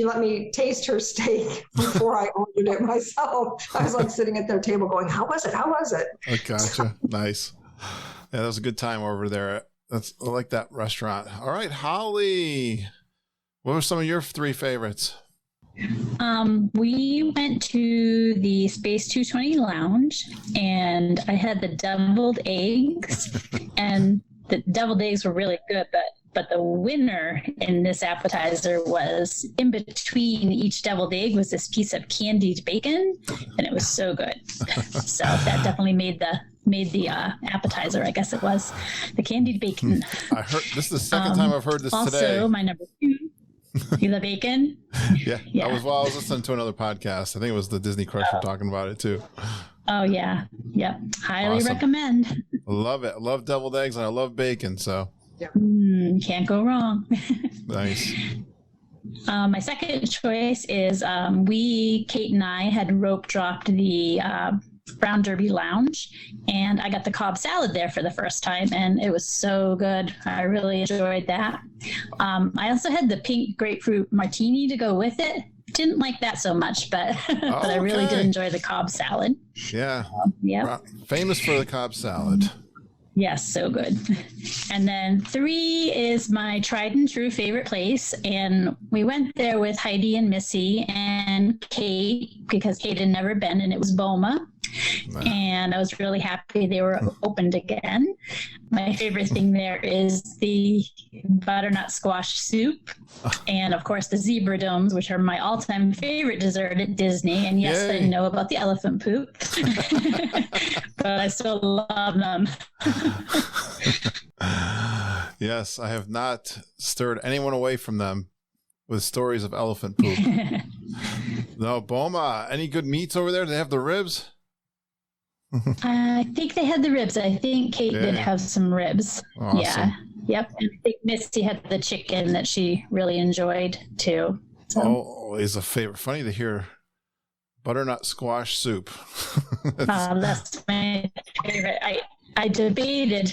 let me taste her steak before I ordered it myself. I was like sitting at their table going, how was it? How was it? Oh, gotcha. Nice. Yeah, that was a good time over there. I like that restaurant. All right, Holly. What were some of your 3 favorites? We went to the Space 220 Lounge, and I had the deviled eggs, and the deviled eggs were really good, but the winner in this appetizer was, in between each deviled egg was this piece of candied bacon, and it was so good. So that definitely made the appetizer, I guess it was, the candied bacon. I heard this is the second time I've heard this today. Also, my number 2. You love bacon? Yeah. I was listening to another podcast. I think it was the Disney Crusher talking about it too. Oh yeah. Yep. Highly recommend. Love it. I love deviled eggs and I love bacon. So can't go wrong. Nice. My second choice is Kate and I had rope dropped the Brown Derby Lounge, and I got the Cobb salad there for the first time, and it was so good. I really enjoyed that. I also had the pink grapefruit martini to go with it. Didn't like that so much, but but I really did enjoy the Cobb salad. Yeah. Yeah. Famous for the Cobb salad. Yes, so good. And then 3 is my tried and true favorite place. And we went there with Heidi and Missy and Kate, because Kate had never been, and it was Boma. Wow. And I was really happy they were opened again. My favorite thing there is the butternut squash soup, and of course the zebra domes, which are my all-time favorite dessert at Disney. And yes, I know about the elephant poop, but I still love them. Yes, I have not stirred anyone away from them with stories of elephant poop. No, Boma, any good meats over there? Do they have the ribs? I think they had the ribs. I think Kate did have some ribs. Awesome. Yeah. Yep. And I think Misty had the chicken that she really enjoyed too. So. Always a favorite. Funny to hear butternut squash soup. That's my favorite. I debated.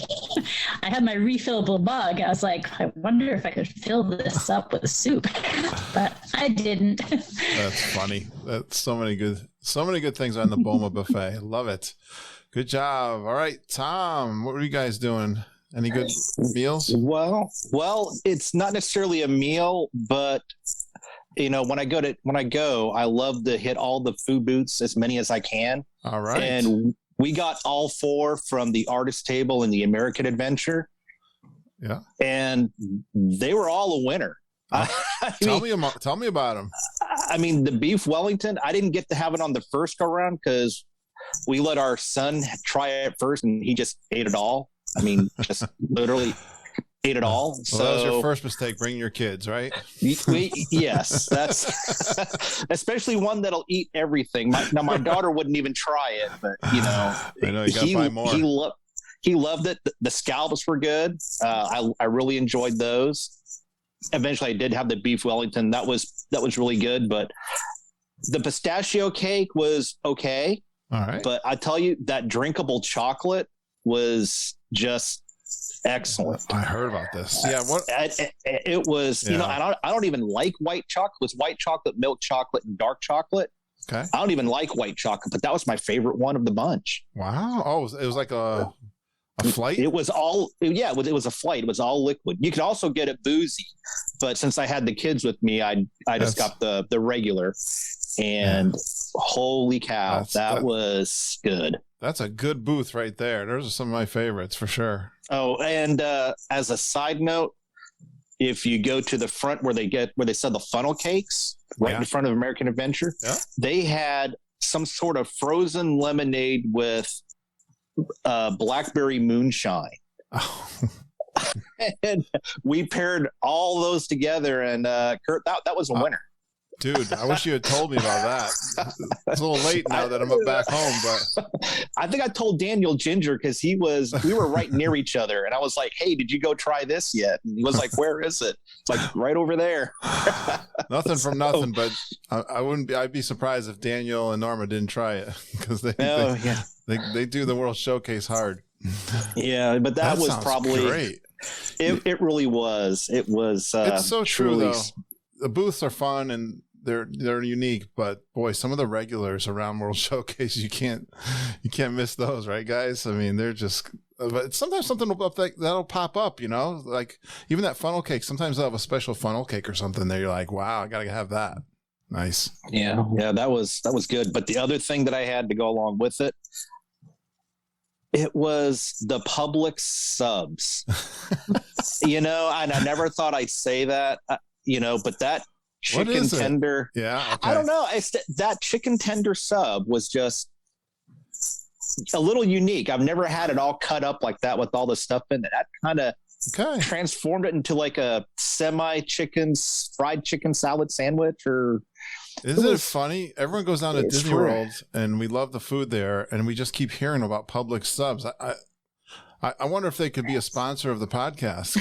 I had my refillable mug. I was like, I wonder if I could fill this up with a soup, but I didn't. That's funny. That's so many good things on the Boma buffet. Love it. Good job. All right, Tom, what were you guys doing? Any good meals? Well, it's not necessarily a meal, but when I go, I love to hit all the food booths, as many as I can. All right. And we got all 4 from the Artist Table and the American Adventure. Yeah. And they were all a winner. Tell me about them. I mean, the beef Wellington, I didn't get to have it on the first go round because we let our son try it first and he just ate it all. I mean, just literally ate it all. Well, so that was your first mistake. Bring your kids, right? Yes, that's especially one that'll eat everything. My daughter wouldn't even try it, but I know you gotta buy more. He loved it. The scallops were good. I really enjoyed those. Eventually, I did have the beef Wellington. That was really good. But the pistachio cake was okay. All right. But I tell you, that drinkable chocolate was just excellent. I heard about this. Yeah, it was. I don't even like white chocolate. It was white chocolate, milk chocolate, and dark chocolate. Okay. I don't even like white chocolate, but that was my favorite one of the bunch. Wow. Oh, it was like a flight? It was all, it was a flight. It was all liquid. You could also get it boozy, but since I had the kids with me, I just got the regular, and holy cow, that was good. That's a good booth right there. Those are some of my favorites for sure. Oh, and as a side note, if you go to the front where they sell the funnel cakes right in front of American Adventure, they had some sort of frozen lemonade with blackberry moonshine. Oh. And we paired all those together, and Kurt, that was a winner. Dude, I wish you had told me about that. It's a little late now that I'm back home, but I think I told Daniel Ginger because we were right near each other, and I was like, "Hey, did you go try this yet?" And he was like, "Where is it?" It's like right over there. Nothing from nothing, but I'd be surprised if Daniel and Norma didn't try it because they do the World Showcase hard. Yeah, but that was probably great. It really was. It was. It's so true, truly... though. The booths are fun and they're unique, but boy, some of the regulars around World Showcase, you can't miss those, right, guys? I mean, they're just. But sometimes something that'll pop up, like even that funnel cake. Sometimes they'll have a special funnel cake or something there. You're like, wow, I gotta have that. Nice. Yeah, that was good. But the other thing that I had to go along with it was the Publix subs. And I never thought I'd say that. But that chicken tender, yeah, okay. I don't know. That chicken tender sub was just a little unique. I've never had it all cut up like that with all the stuff in it. That kind of transformed it into like a fried chicken salad sandwich. Or isn't it funny? Everyone goes down to Disney World and we love the food there, and we just keep hearing about Publix subs. I wonder if they could be a sponsor of the podcast.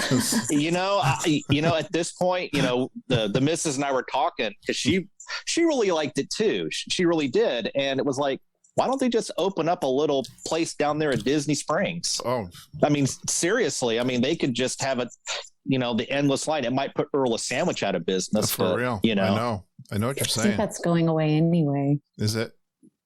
At this point, the missus and I were talking because she really liked it too. She really did. And it was like, why don't they just open up a little place down there at Disney Springs? Oh, I mean, seriously. I mean, they could just have it, the endless line. It might put Earl of Sandwich out of business. For real. I know what you're saying. I think that's going away anyway. Is it?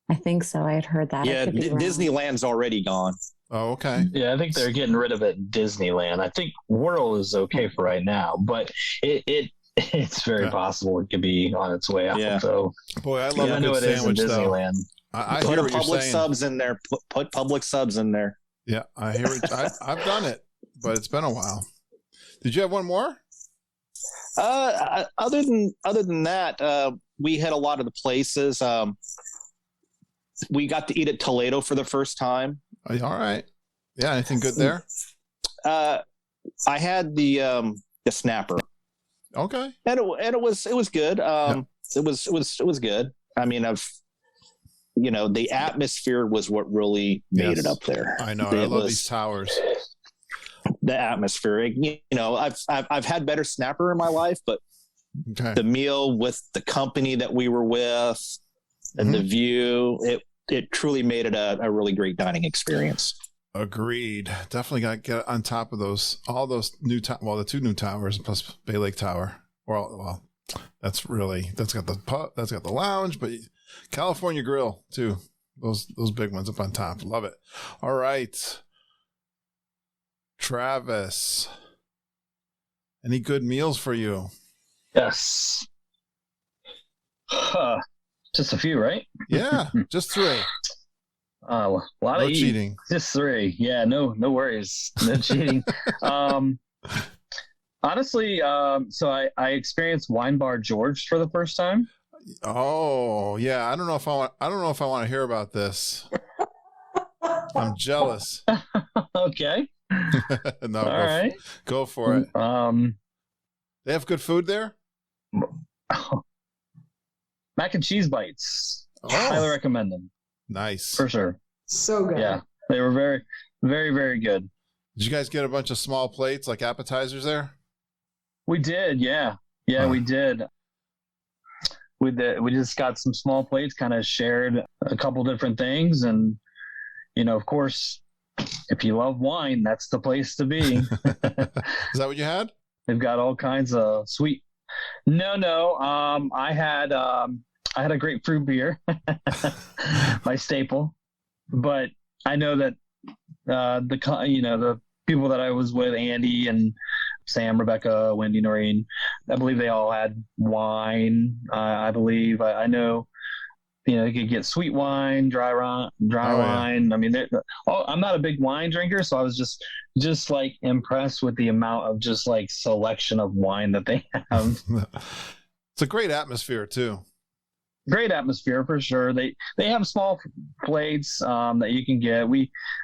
I think so. I had heard that. Yeah, Disneyland's already gone. Oh, okay. Yeah, I think they're getting rid of it in Disneyland. I think World is okay for right now, but it's very possible it could be on its way out. Yeah. So, boy, I love a good sandwich, though. Disneyland. I put hear what Public you're saying. subs in there. Put Public subs in there. Yeah, I hear it. I've done it, but it's been a while. Did you have one more? Other than that, we had a lot of the places. We got to eat at Toledo for the first time. All right. Yeah. Anything good there? I had the snapper. Okay. And it was good. It was good. I mean, the atmosphere was what really made it up there. I know. I love these towers. The atmosphere. I've had better snapper in my life, but the meal with the company that we were with and the view, it truly made it a really great dining experience. Agreed. Definitely got to get on top of all those the two new towers plus Bay Lake Tower. Well, that's got the pub, that's got the lounge, but California Grill too. Those big ones up on top. Love it. All right. Travis, any good meals for you? Yes. Just a few, right? Yeah, just 3. A lot of cheating. Just 3. Yeah, no worries. No cheating. Honestly, so I experienced Wine Bar George for the first time. Oh yeah, I don't know if I want to hear about this. I'm jealous. Okay. No, all right. Go for it. They have good food there. Mac and cheese bites. Highly recommend them. Nice. For sure. So good. Yeah. They were very, very, very good. Did you guys get a bunch of small plates like appetizers there? We did. Yeah. Yeah, we did. We just got some small plates, kind of shared a couple different things. And, of course, if you love wine, that's the place to be. Is that what you had? They've got all kinds of sweet. No. I had a grapefruit beer, my staple. But I know that the people that I was with, Andy and Sam, Rebecca, Wendy, Noreen, I believe they all had wine. I believe I know. You could get sweet wine, dry wine. Yeah. I mean, I'm not a big wine drinker, so I was just like impressed with the amount of just like selection of wine that they have. It's a great atmosphere too. great atmosphere for sure. They have small plates that you can get.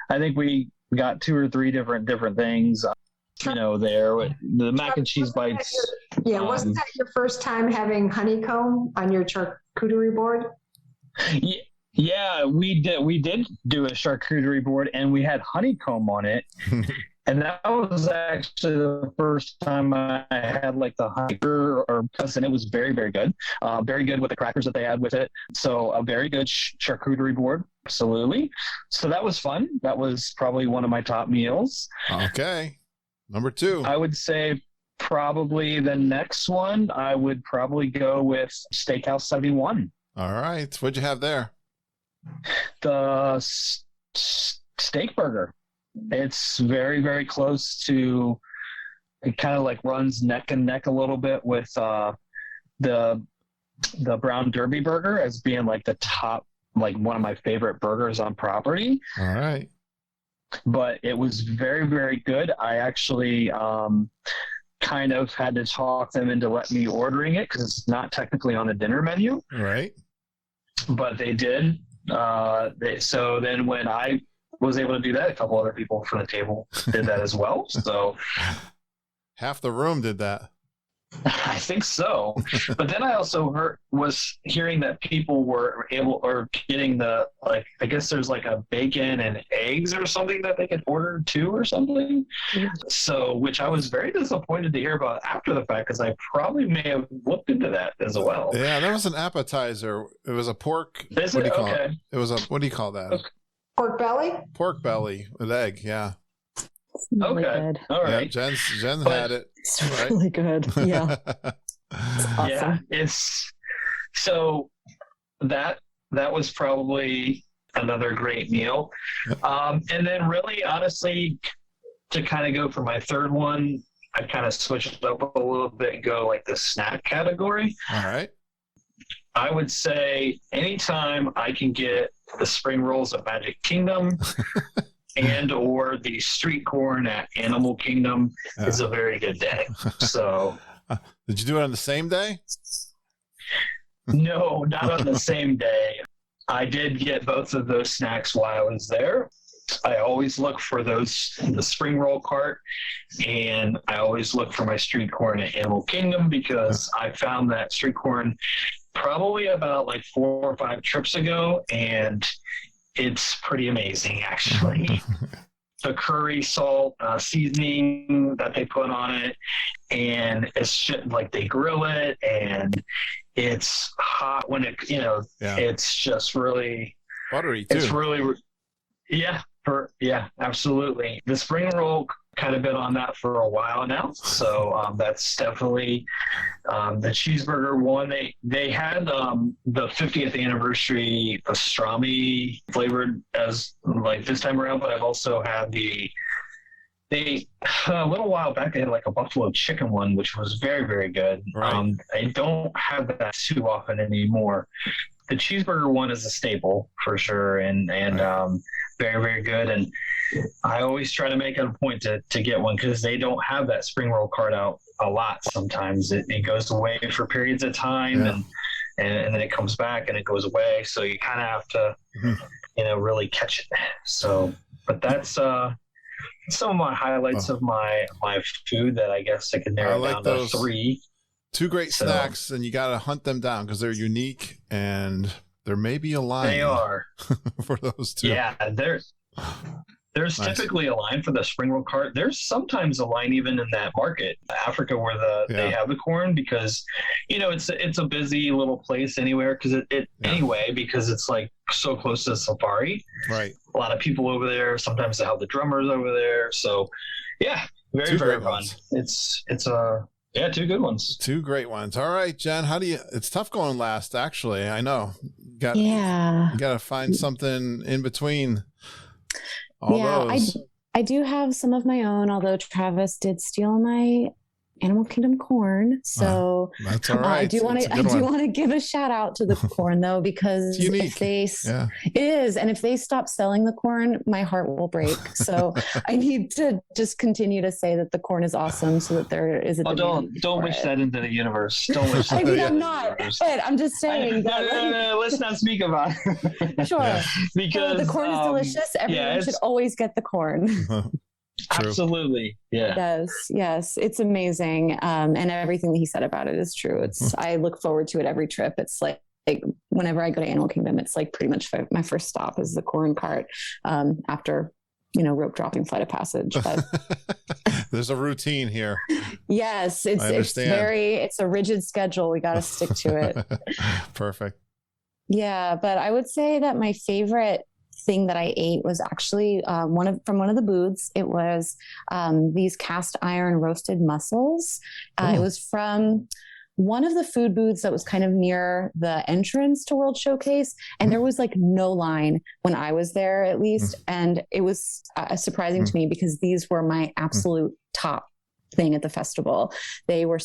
I think we got 2 or 3 different things. There with the mac and cheese bites. Wasn't that your first time having honeycomb on your charcuterie board? Yeah, we did do a charcuterie board, and we had honeycomb on it. And that was actually the first time I had like the honey and it was very, very good. Very good with the crackers that they had with it. So a very good charcuterie board. Absolutely. So that was fun. That was probably one of my top meals. Okay. Number 2. I would say probably the next one, I would probably go with Steakhouse 71. All right. What'd you have there? The steak burger. It's very, very close to, it kind of like runs neck and neck a little bit with the Brown Derby burger as being like the top, like one of my favorite burgers on property. All right. But it was very, very good. I actually kind of had to talk them into letting me ordering it because it's not technically on the dinner menu. Right. But they did. So then when I was able to do that, a couple other people from the table did that as well. So half the room did that. I think so. But then I also was hearing that people were getting I guess there's like a bacon and eggs or something that they could order too or something. So, which I was very disappointed to hear about after the fact, because I probably may have looked into that as well. Yeah, that was an appetizer. It was a pork. Is it? Okay. It was what do you call that? Pork belly? Pork belly with egg, yeah. Really okay. Good. All right. Yeah, Jen had it. It's really good. Yeah. It's awesome. Yeah. It's so that was probably another great meal. And then really honestly, to kind of go for my third one, I kind of switched it up a little bit and go like the snack category. All right. I would say anytime I can get the spring rolls at Magic Kingdom and or the street corn at Animal Kingdom is a very good day. So did you do it on the same day? No, not on the same day. I did get both of those snacks while I was there. I always look for the spring roll cart, and I always look for my street corn at Animal Kingdom because I found that street corn probably about like 4 or 5 trips ago, and it's pretty amazing actually. The curry salt seasoning that they put on it, and it's like they grill it, and it's hot when it, it's just really buttery too. It's really, absolutely. The spring roll kind of been on that for a while now, so that's definitely the cheeseburger one. They had the 50th anniversary pastrami flavored as like this time around, but I've also had a little while back they had like a buffalo chicken one, which was very, very good. Right. I don't have that too often anymore. The cheeseburger one is a staple for sure, and very, very good. And I always try to make it a point to get one because they don't have that spring roll cart out a lot. Sometimes it goes away for periods of time, and then it comes back and it goes away. So you kind of have to, really catch it. So, but that's some of my highlights of my food that I guess I can narrow down to 3. 2 great snacks, and you got to hunt them down because they're unique, and there may be a line. They are for those 2. Yeah, there's nice. Typically a line for the spring roll cart. There's sometimes a line even in that market, Africa, where they have the corn, because it's a busy little place anywhere because it's like so close to safari. Right. A lot of people over there. Sometimes they have the drummers over there. So yeah, very, very fun. It's 2 good ones. 2 great ones. All right, Jen, it's tough going last, actually. I know. You got to find something in between all those. I do have some of my own, although Travis did steal my Animal Kingdom corn. So that's all right. I do want to give a shout out to the corn though, because if they it is, and if they stop selling the corn, my heart will break. So I need to just continue to say that the corn is awesome, so that there is a don't wish that into the universe. Don't wish that. I mean, I'm not, but I'm just saying. No, let's not speak about it. Sure, because the corn is delicious. Everyone should always get the corn. True. Absolutely. Yeah. Yes. It's amazing. And everything that he said about it is true. I look forward to it every trip. It's like whenever I go to Animal Kingdom, it's like pretty much my first stop is the corn cart, after, rope dropping Flight of Passage. But there's a routine here. Yes. It's a rigid schedule. We got to stick to it. Perfect. Yeah. But I would say that my favorite thing that I ate was actually from one of the booths. It was these cast iron roasted mussels. It was from one of the food booths that was kind of near the entrance to World Showcase, and there was like no line when I was there, at least, and it was surprising to me because these were my absolute top thing at the festival. They were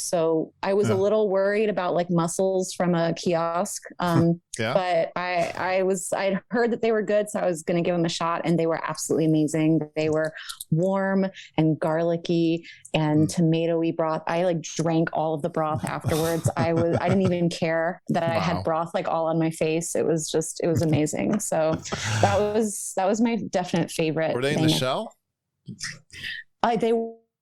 I was a little worried about like mussels from a kiosk, but I'd heard that they were good, so I was going to give them a shot, and they were absolutely amazing. They were warm and garlicky and tomatoey broth. I like drank all of the broth afterwards. I didn't even care that I had broth like all on my face. It was amazing. So that was my definite favorite. Were they in the shell? They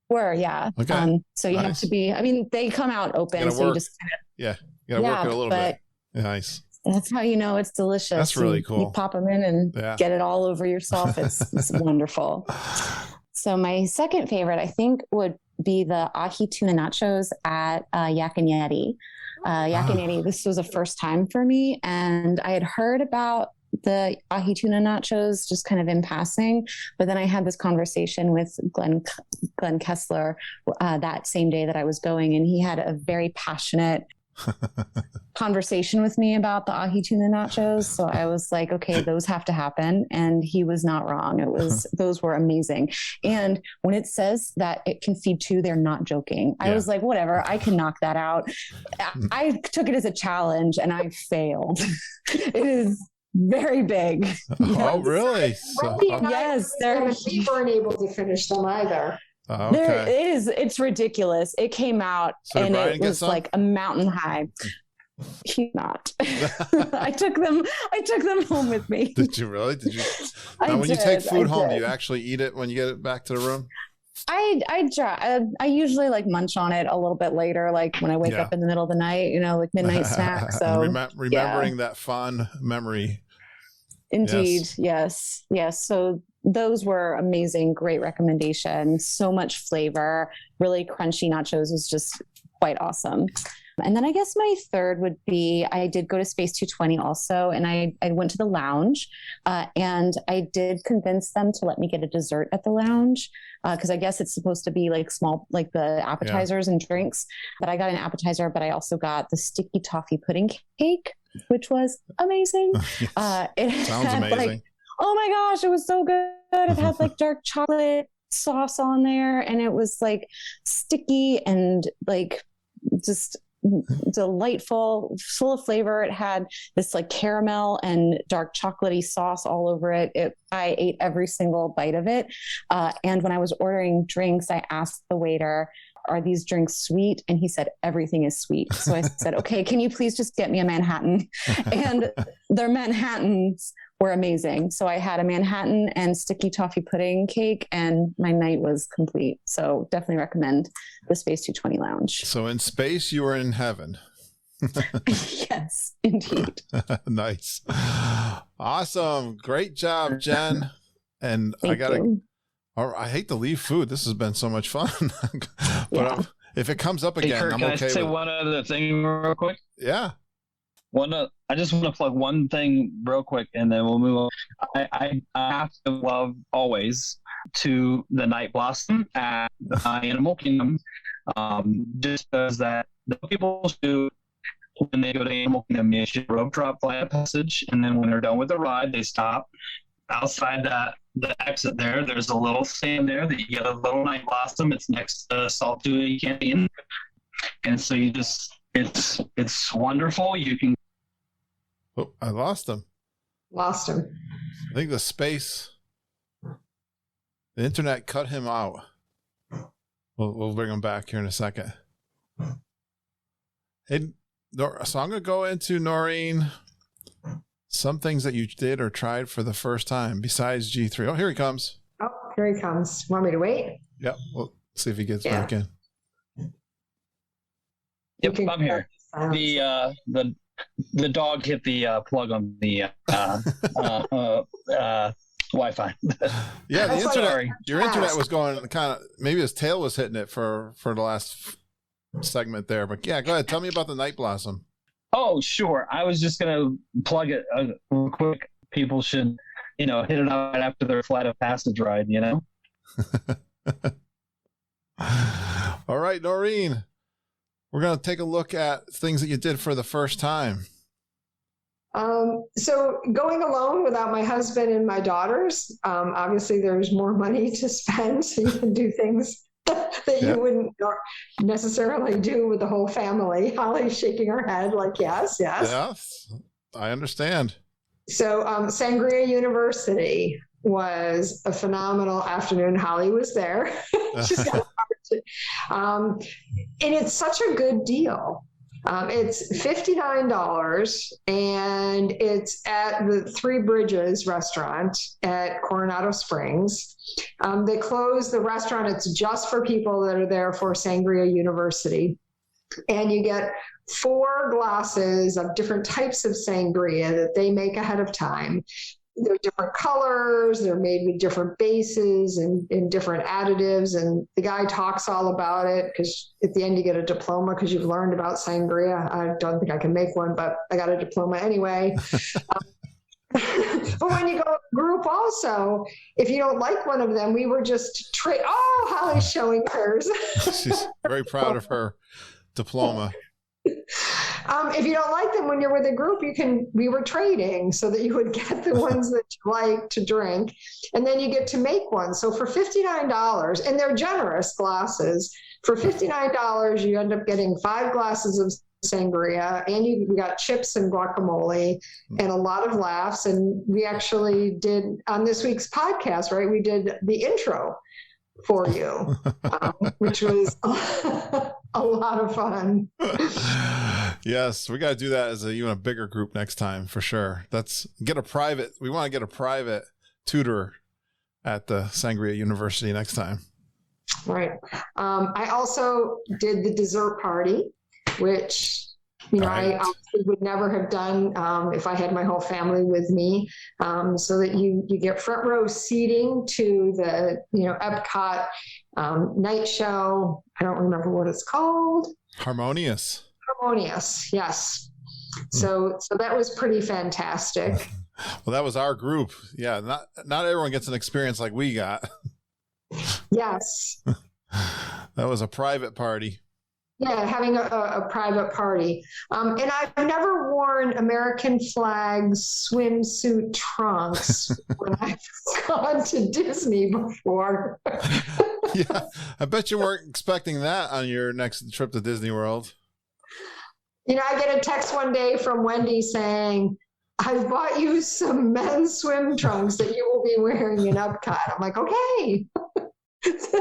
were, yeah. Okay. So you have to be, they come out open, so you just you gotta work it a little bit. Nice. That's how you know it's delicious. That's really cool. You pop them in and get it all over yourself. It's wonderful. So my second favorite, I think, would be the ahi tuna nachos at Yak and Yeti. Yak and Yeti, this was a first time for me, and I had heard about the ahi tuna nachos just kind of in passing, but then I had this conversation with Glenn Kessler that same day that I was going, and he had a very passionate conversation with me about the ahi tuna nachos. So I was like, okay, those have to happen, and he was not wrong. Those were amazing. And when it says that it can feed two, they're not joking. I was like, whatever, I can knock that out. I took it as a challenge, and I failed. It is very big. Oh, really? Yes. We weren't able to finish them either. Oh, okay. It's ridiculous. It came out and it was like a mountain high. He's not. I took them home with me. Did you really? Did you? When you take food home, do you actually eat it when you get it back to the room? I usually like munch on it a little bit later, like when I wake up in the middle of the night, like midnight snack. So remembering that fond memory. Indeed. Yes. So those were amazing. Great recommendation. So much flavor, really crunchy nachos was just quite awesome. And then I guess my third would be, I did go to Space 220 also, and I went to the lounge, and I did convince them to let me get a dessert at the lounge, because I guess it's supposed to be like small, like the appetizers and drinks. But I got an appetizer, but I also got the sticky toffee pudding cake, which was amazing. It sounds amazing. Oh my gosh, it was so good. It had like dark chocolate sauce on there, and it was like sticky and like just delightful, full of flavor. It had this like caramel and dark chocolatey sauce all over it. I ate every single bite of it. And when I was ordering drinks, I asked the waiter, are these drinks sweet? And he said, everything is sweet. So I said, okay, can you please just get me a Manhattan? And their Manhattans were amazing. So I had a Manhattan and sticky toffee pudding cake, and my night was complete. So definitely recommend the Space 220 Lounge. So in space, you were in heaven. Yes, indeed. Nice. Awesome. Great job, Jen. And I hate to leave food. This has been so much fun. But if it comes up again, hey, Kurt, I'm can okay I say one other thing real quick? Yeah. I just want to plug one thing real quick, and then we'll move on. I have to love always to the Night Blossom at Animal Kingdom, just because that the people do when they go to Animal Kingdom, they should rope drop Flight of Passage, and then when they're done with the ride, they stop outside the exit there's a little stand there that you get a little night blossom. It's next to Salt Dewey Canyon. And so it's wonderful. You can. Oh, I lost him. Lost him. I think the internet cut him out. We'll bring him back here in a second. Hey, so I'm going to go into, Noreen, some things that you did or tried for the first time besides G3. Oh, here he comes. Oh, here he comes. Want me to wait? Yep. We'll see if he gets back in. Yep, I'm here. The dog hit the plug on the Wi-Fi. Yeah, the internet. Your internet was going kind of. Maybe his tail was hitting it for the last segment there. But yeah, go ahead. Tell me about the night blossom. Oh, sure. I was just gonna plug it real quick. People should, hit it out right after their flight of passage ride. All right, Noreen. We're going to take a look at things that you did for the first time. So going alone without my husband and my daughters, obviously there's more money to spend, so you can do things that you wouldn't necessarily do with the whole family. Holly's shaking her head like, yes. Yes, I understand. So Sangria University was a phenomenal afternoon. Holly was there. She's got and it's such a good deal. It's $59 and it's at the Three Bridges restaurant at Coronado Springs. They closed the restaurant. It's just for people that are there for Sangria University. And you get 4 glasses of different types of sangria that they make ahead of time. They're different colors, they're made with different bases and different additives. And the guy talks all about it because at the end you get a diploma because you've learned about sangria. I don't think I can make one, but I got a diploma anyway. But when you go to group also, if you don't like one of them, we were just Holly's showing hers. She's very proud of her diploma. If you don't like them when you're with a group, we were trading so that you would get the ones that you like to drink. And then you get to make one. So for $59, and they're generous glasses, for $59, you end up getting 5 glasses of sangria, and we got chips and guacamole and a lot of laughs. And we actually did on this week's podcast, right? We did the intro for you, which was a lot of fun. Yes, we got to do that as even a bigger group next time for sure. We want to get a private tutor at the Sangria University next time. Right. I also did the dessert party, which I obviously would never have done if I had my whole family with me. So that you get front row seating to the Epcot night show. I don't remember what it's called. Harmonious, yes. So that was pretty fantastic. Well, that was our group. Yeah, not everyone gets an experience like we got. Yes. That was a private party. Yeah, having a private party. And I've never worn American flag swimsuit trunks when I've gone to Disney before. Yeah, I bet you weren't expecting that on your next trip to Disney World. I get a text one day from Wendy saying, I've bought you some men's swim trunks that you will be wearing in Epcot. I'm like, okay. She's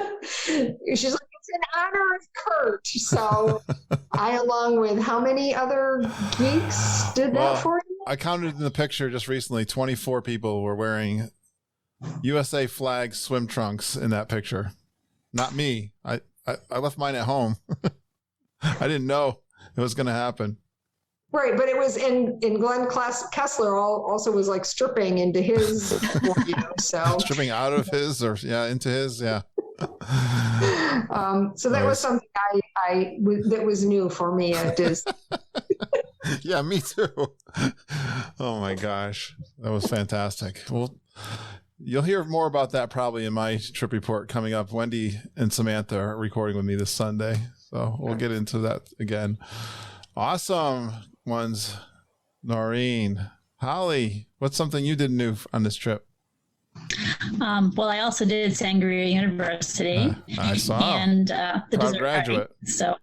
like, it's in honor of Kurt. So I, along with how many other geeks did that for you? I counted in the picture just recently, 24 people were wearing USA flag swim trunks in that picture. Not me. I left mine at home. I didn't know it was going to happen. Right, but it was in Glenn Kessler also was like stripping into his, so stripping out of his into his, yeah. So that was something that was new for me at Disney. Yeah, me too. Oh my gosh, that was fantastic. Well, you'll hear more about that probably in my trip report coming up. Wendy and Samantha are recording with me this Sunday, so we'll get into that again. Awesome ones, Noreen. Holly, what's something you did new on this trip? Well, I also did Sangria University. I saw. And the dessert graduate. party. So,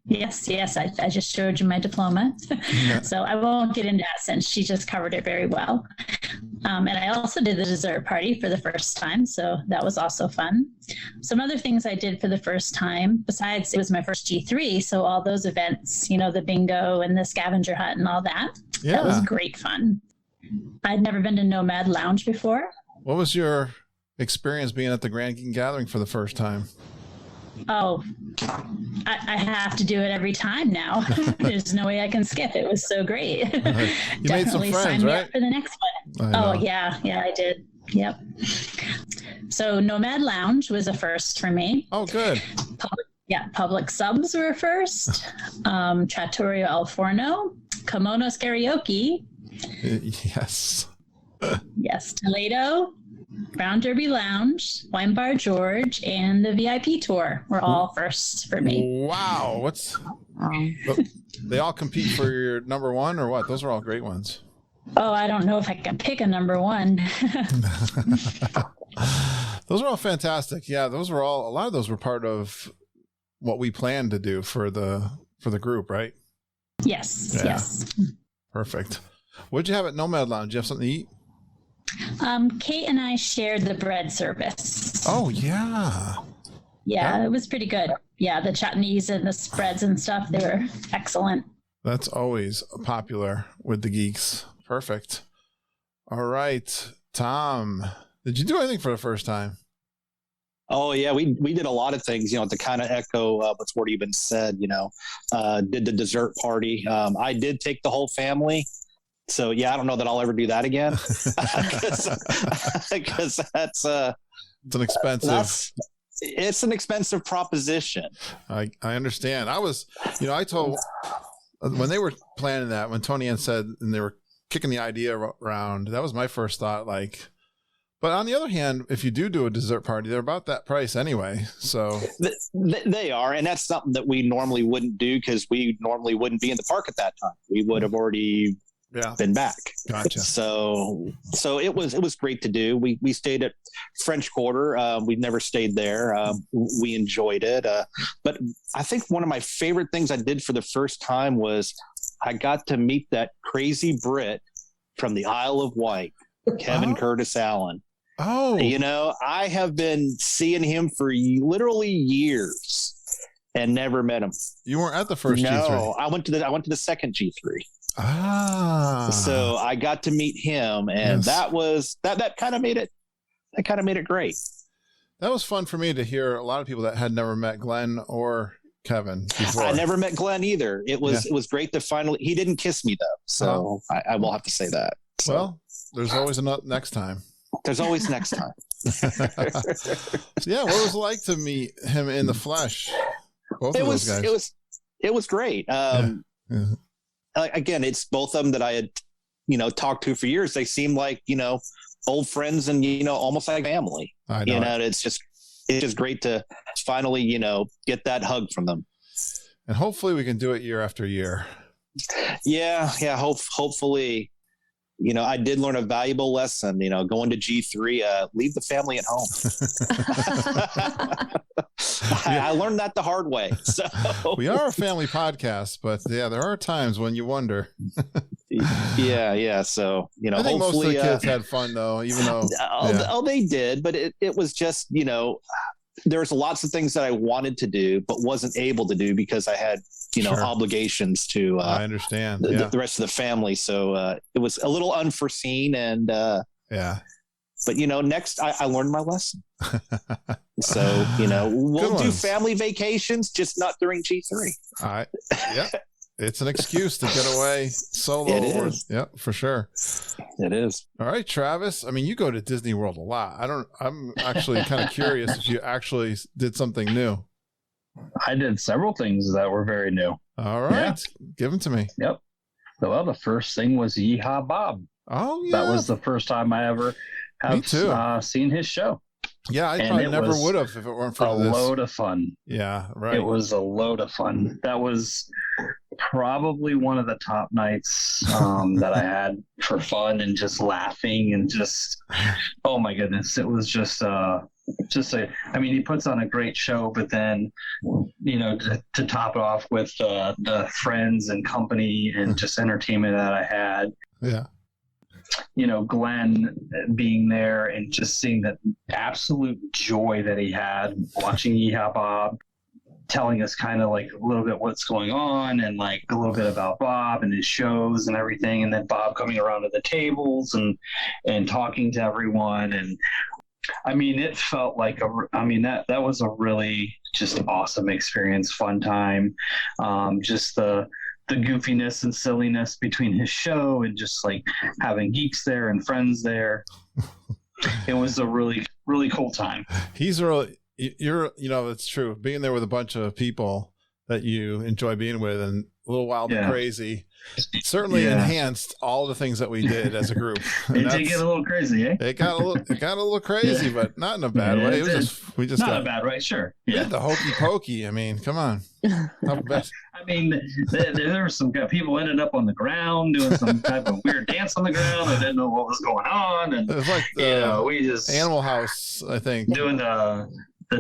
yes, I just showed you my diploma. So I won't get into that since she just covered it very well. And I also did the dessert party for the first time. So that was also fun. Some other things I did for the first time, besides it was my first G3. So all those events, the bingo and the scavenger hunt and all that. Yeah. That was great fun. I'd never been to Nomad Lounge before. What was your experience being at the Grand Geek Gathering for the first time? Oh, I have to do it every time now. There's no way I can skip. It was so great. You made some friends, sign me right? up for the next one. Oh, yeah, I did. Yep. So Nomad Lounge was a first for me. Oh, good. Public subs were a first. Trattoria Al Forno, Kimonos Karaoke. Yes. Yes, Toledo, Brown Derby Lounge, Wine Bar George, and the VIP tour were all firsts for me. Wow. They all compete for your number one or what? Those are all great ones. Oh, I don't know if I can pick a number one. Those are all fantastic. Yeah, a lot of those were part of what we planned to do for the group, right? Yes. Yeah. Yes. Perfect. What'd you have at Nomad Lounge? Did you have something to eat? Kate and I shared the bread service. Oh, yeah. Yeah, it was pretty good. Yeah, the chutneys and the spreads and stuff, they were excellent. That's always popular with the geeks. Perfect. All right. Tom, did you do anything for the first time? Oh, yeah, we did a lot of things, to kind of echo what's already been said, did the dessert party. I did take the whole family. So, yeah, I don't know that I'll ever do that again because that's it's an expensive. It's an expensive proposition. I understand. I told when they were planning that, when Tony Ann said, and they were kicking the idea around, that was my first thought. But on the other hand, if you do a dessert party, they're about that price anyway. So they are. And that's something that we normally wouldn't do because we normally wouldn't be in the park at that time. We would have already been back. Gotcha. So it was great to do. We stayed at French Quarter. We've never stayed there. We enjoyed it. But I think one of my favorite things I did for the first time was I got to meet that crazy Brit from the Isle of Wight, Kevin Curtis Allen. Oh, I have been seeing him for literally years and never met him. You weren't at the first G3? No, I went to the second G3. So I got to meet him, and that was that kind of made it. That kind of made it great. That was fun for me to hear a lot of people that had never met Glenn or Kevin before. I never met Glenn either. It was great to finally. He didn't kiss me though, so I will have to say that. So. Well, there's always next time. There's always next time. Yeah, what was it like to meet him in the flesh? It was great. Again, it's both of them that I had, talked to for years. They seem like, old friends and, almost like family. I know. It's just great to finally, get that hug from them. And hopefully we can do it year after year. Yeah. Hopefully, I did learn a valuable lesson, going to G3, leave the family at home. I learned that the hard way. So we are a family podcast, but there are times when you wonder. Yeah. So, I think most of the kids had fun though, even though. They did, but it was just, there's lots of things that I wanted to do, but wasn't able to do because I had, obligations to I understand the rest of the family. So it was a little unforeseen and but next I learned my lesson. So, we'll do family vacations, just not during G3. It's an excuse to get away solo. It is. Yeah, for sure. It is. All right, Travis. I mean, you go to Disney World a lot. I'm actually kind of curious if you actually did something new. I did several things that were very new. All right. Give them to me. Yep. Well, the first thing was Yeehaw Bob. Oh, yeah. That was the first time I ever have seen his show. Yeah, I probably never would have if it weren't for a this. load of fun. Yeah, right. It was a load of fun. That was probably one of the top nights that I had for fun and just laughing and just, oh my goodness, it was just I mean, he puts on a great show, but then, you know, to top it off with the friends and company and just entertainment that I had. Yeah. You know, Glenn being there and just seeing that absolute joy that he had watching Yeehaw Bob, telling us kind of like a little bit what's going on and like a little bit about Bob and his shows and everything. And then Bob coming around to the tables and talking to everyone. And I mean, it felt like that was a really just awesome experience, fun time. Just the goofiness and silliness between his show and just like having geeks there and friends there. It was a really, really cool time. You're, you know, it's true. Being there with a bunch of people that you enjoy being with and a little wild and crazy certainly enhanced all the things that we did as a group. It did get a little crazy, eh? It got a little crazy, but not in a bad way. It was just not got a bad way, sure. Yeah, the hokey pokey. I mean, come on. I mean, there were some people ended up on the ground doing some type of weird dance on the ground. I didn't know what was going on, and it was like we just Animal House, I think, doing the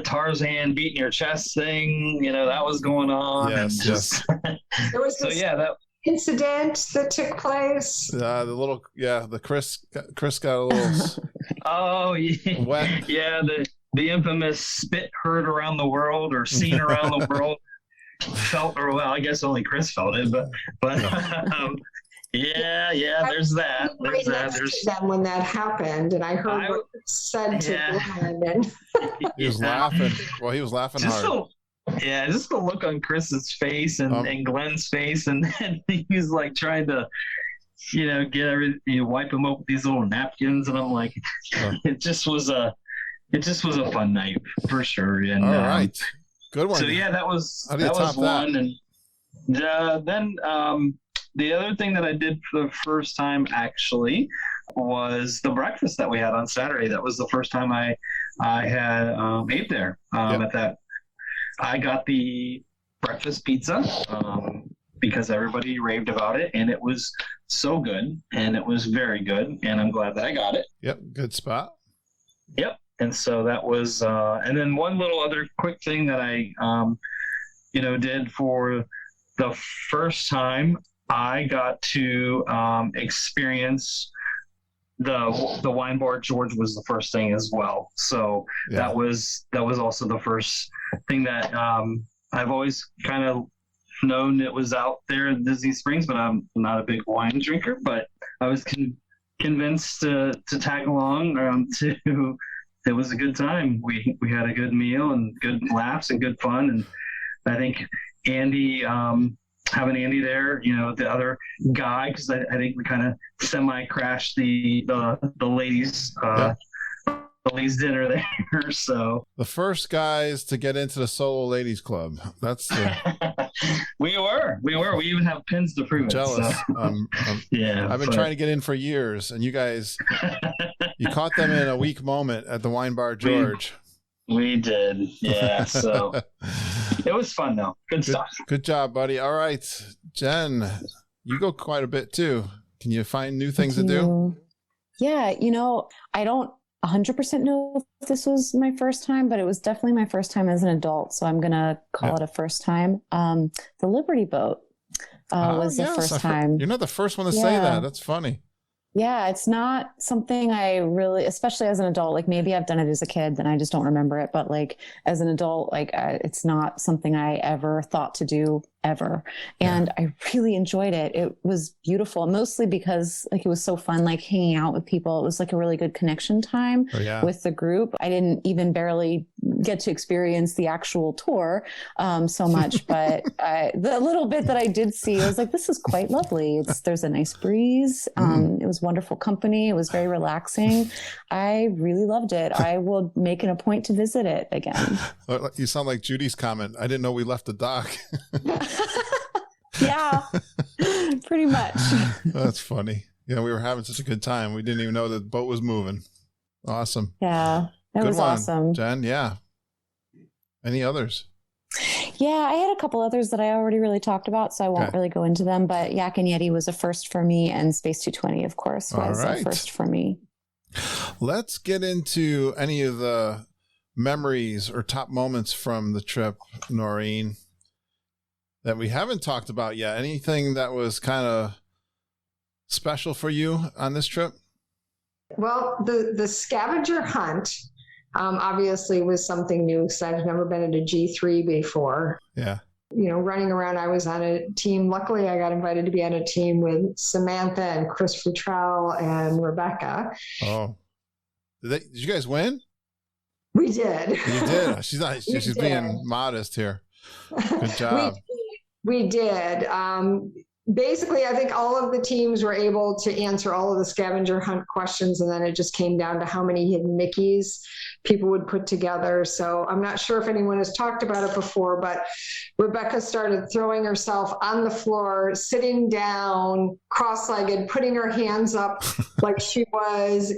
Tarzan beating your chest thing. You know, that was going on. Yes. There was that incident that took place. The Chris got a little wet. Yeah, the infamous spit heard around the world or seen around the world. Felt, or well, I guess only Chris felt it, but there's that. There's them when that happened, and I heard what it said to Glenn, and he was laughing. Well, he was laughing hard. Just the look on Chris's face and Glenn's face, and then he's like trying to, you know, get wipe him up with these little napkins, and I'm like, it just was a fun night for sure. And all right, good one. So that was one, and then the other thing that I did for the first time actually was the breakfast that we had on Saturday. That was the first time I had ate there at that. I got the breakfast pizza because everybody raved about it, and it was so good, and it was very good, and I'm glad that I got it. Yep, good spot. Yep, and so that was, and then one little other quick thing that I, did for the first time, I got to experience the wine bar. George was the first thing as well. So that was also the first thing that I've always kind of known it was out there in Disney Springs, but I'm not a big wine drinker, but I was convinced to tag along it was a good time. We had a good meal and good laughs and good fun. And I think Andy, having Andy there, you know, the other guy, because I think we kind of semi-crashed the ladies' dinner there. So the first guys to get into the solo ladies club. That's we were. We even have pins to prove jealous. It. I've been trying to get in for years, and you guys, you caught them in a weak moment at the Wine Bar George. We did, yeah. So it was fun, though. Good stuff. Good job, buddy. All right, Jen, you go quite a bit too. Can you find new things to do? Yeah, you know, I don't 100% know if this was my first time, but it was definitely my first time as an adult. So I'm gonna call it a first time. The Liberty Boat was the first time. You're not the first one to say that. That's funny. Yeah, it's not something I really, especially as an adult, like maybe I've done it as a kid and I just don't remember it. But like as an adult, like it's not something I ever thought to do ever. And I really enjoyed it. It was beautiful, mostly because like it was so fun, like hanging out with people. It was like a really good connection time with the group. I didn't even barely get to experience the actual tour so much, but the little bit that I did see, I was like, this is quite lovely. There's a nice breeze. It was wonderful company. It was very relaxing. I really loved it. I will make it a point to visit it again. You sound like Judy's comment. I didn't know we left the dock. Yeah, pretty much. That's funny. Yeah, we were having such a good time. We didn't even know the boat was moving. Awesome. Yeah, that good was one, awesome. Jen, yeah. Any others? Yeah, I had a couple others that I already really talked about, so I won't really go into them. But Yak and Yeti was a first for me, and Space 220, of course, was a first for me. Let's get into any of the memories or top moments from the trip, Noreen, that we haven't talked about yet. Anything that was kind of special for you on this trip? Well, the scavenger hunt obviously was something new because I've never been at a G3 before. Yeah. You know, running around, I was on a team. Luckily, I got invited to be on a team with Samantha and Chris Futrell and Rebecca. Oh, did you guys win? We did. You did. She's being modest here. Good job. We did. Basically, I think all of the teams were able to answer all of the scavenger hunt questions, and then it just came down to how many hidden Mickeys people would put together. So I'm not sure if anyone has talked about it before, but Rebecca started throwing herself on the floor, sitting down, cross-legged, putting her hands up like she was,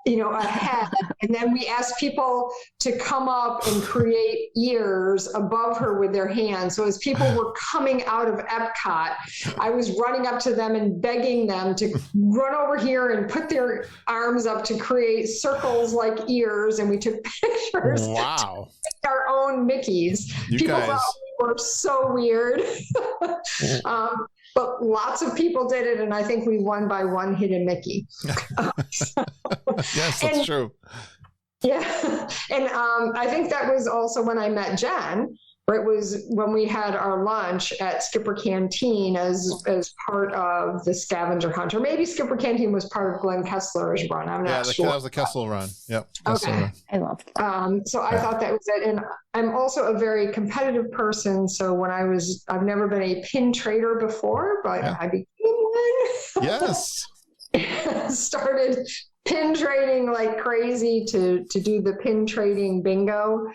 you know, ahead. And then we asked people to come up and create ears above her with their hands. So as people were coming out of Epcot, I was running up to them and begging them to run over here and put their arms up to create circles like ears. And we took pictures. Wow. Our own Mickeys. People thought we were so weird. But lots of people did it, and I think we won by one hidden Mickey. Yes, that's true. Yeah, and I think that was also when I met Jen. It was when we had our lunch at Skipper Canteen as part of the scavenger hunt, or maybe Skipper Canteen was part of Glenn Kessler's run. I'm not sure. That was the Kessler run. Yep. Okay. Run. I loved it. So I thought that was it. And I'm also a very competitive person. So when I've never been a pin trader before, but I became one. Yes. Started pin trading like crazy to do the pin trading bingo.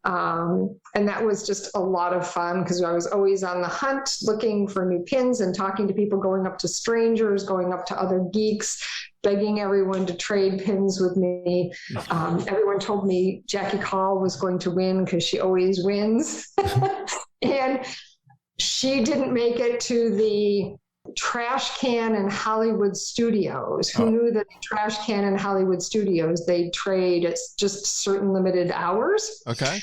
And that was just a lot of fun because I was always on the hunt looking for new pins and talking to people, going up to strangers, going up to other geeks, begging everyone to trade pins with me. Everyone told me Jackie Call was going to win because she always wins. And she didn't make it to the Trash Can and Hollywood Studios. Who knew that the Trash Can and Hollywood Studios, they trade, it's just certain limited hours. Okay.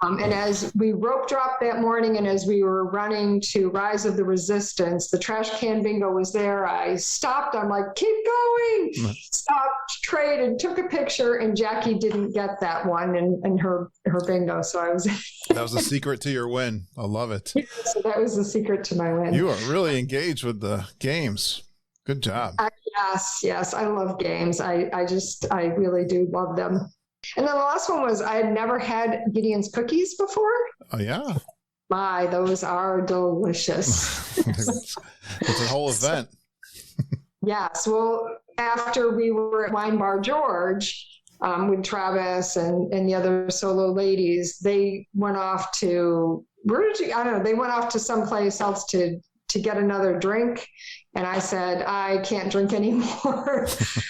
And as we rope dropped that morning and as we were running to Rise of the Resistance, the Trash Can bingo was there. I stopped. I'm like, keep going. Stopped, traded, took a picture, and Jackie didn't get that one in her bingo. So I was... That was the secret to your win. I love it. So that was the secret to my win. You are really engaged with the games. Good job. Yes. I love games. I really do love them. And then the last one was I had never had Gideon's cookies before. Oh, yeah. My, those are delicious. It's a whole event. Yes. Well, after we were at Wine Bar George with Travis and the other solo ladies, they went off to, they went off to someplace else to get another drink. And I said, I can't drink anymore.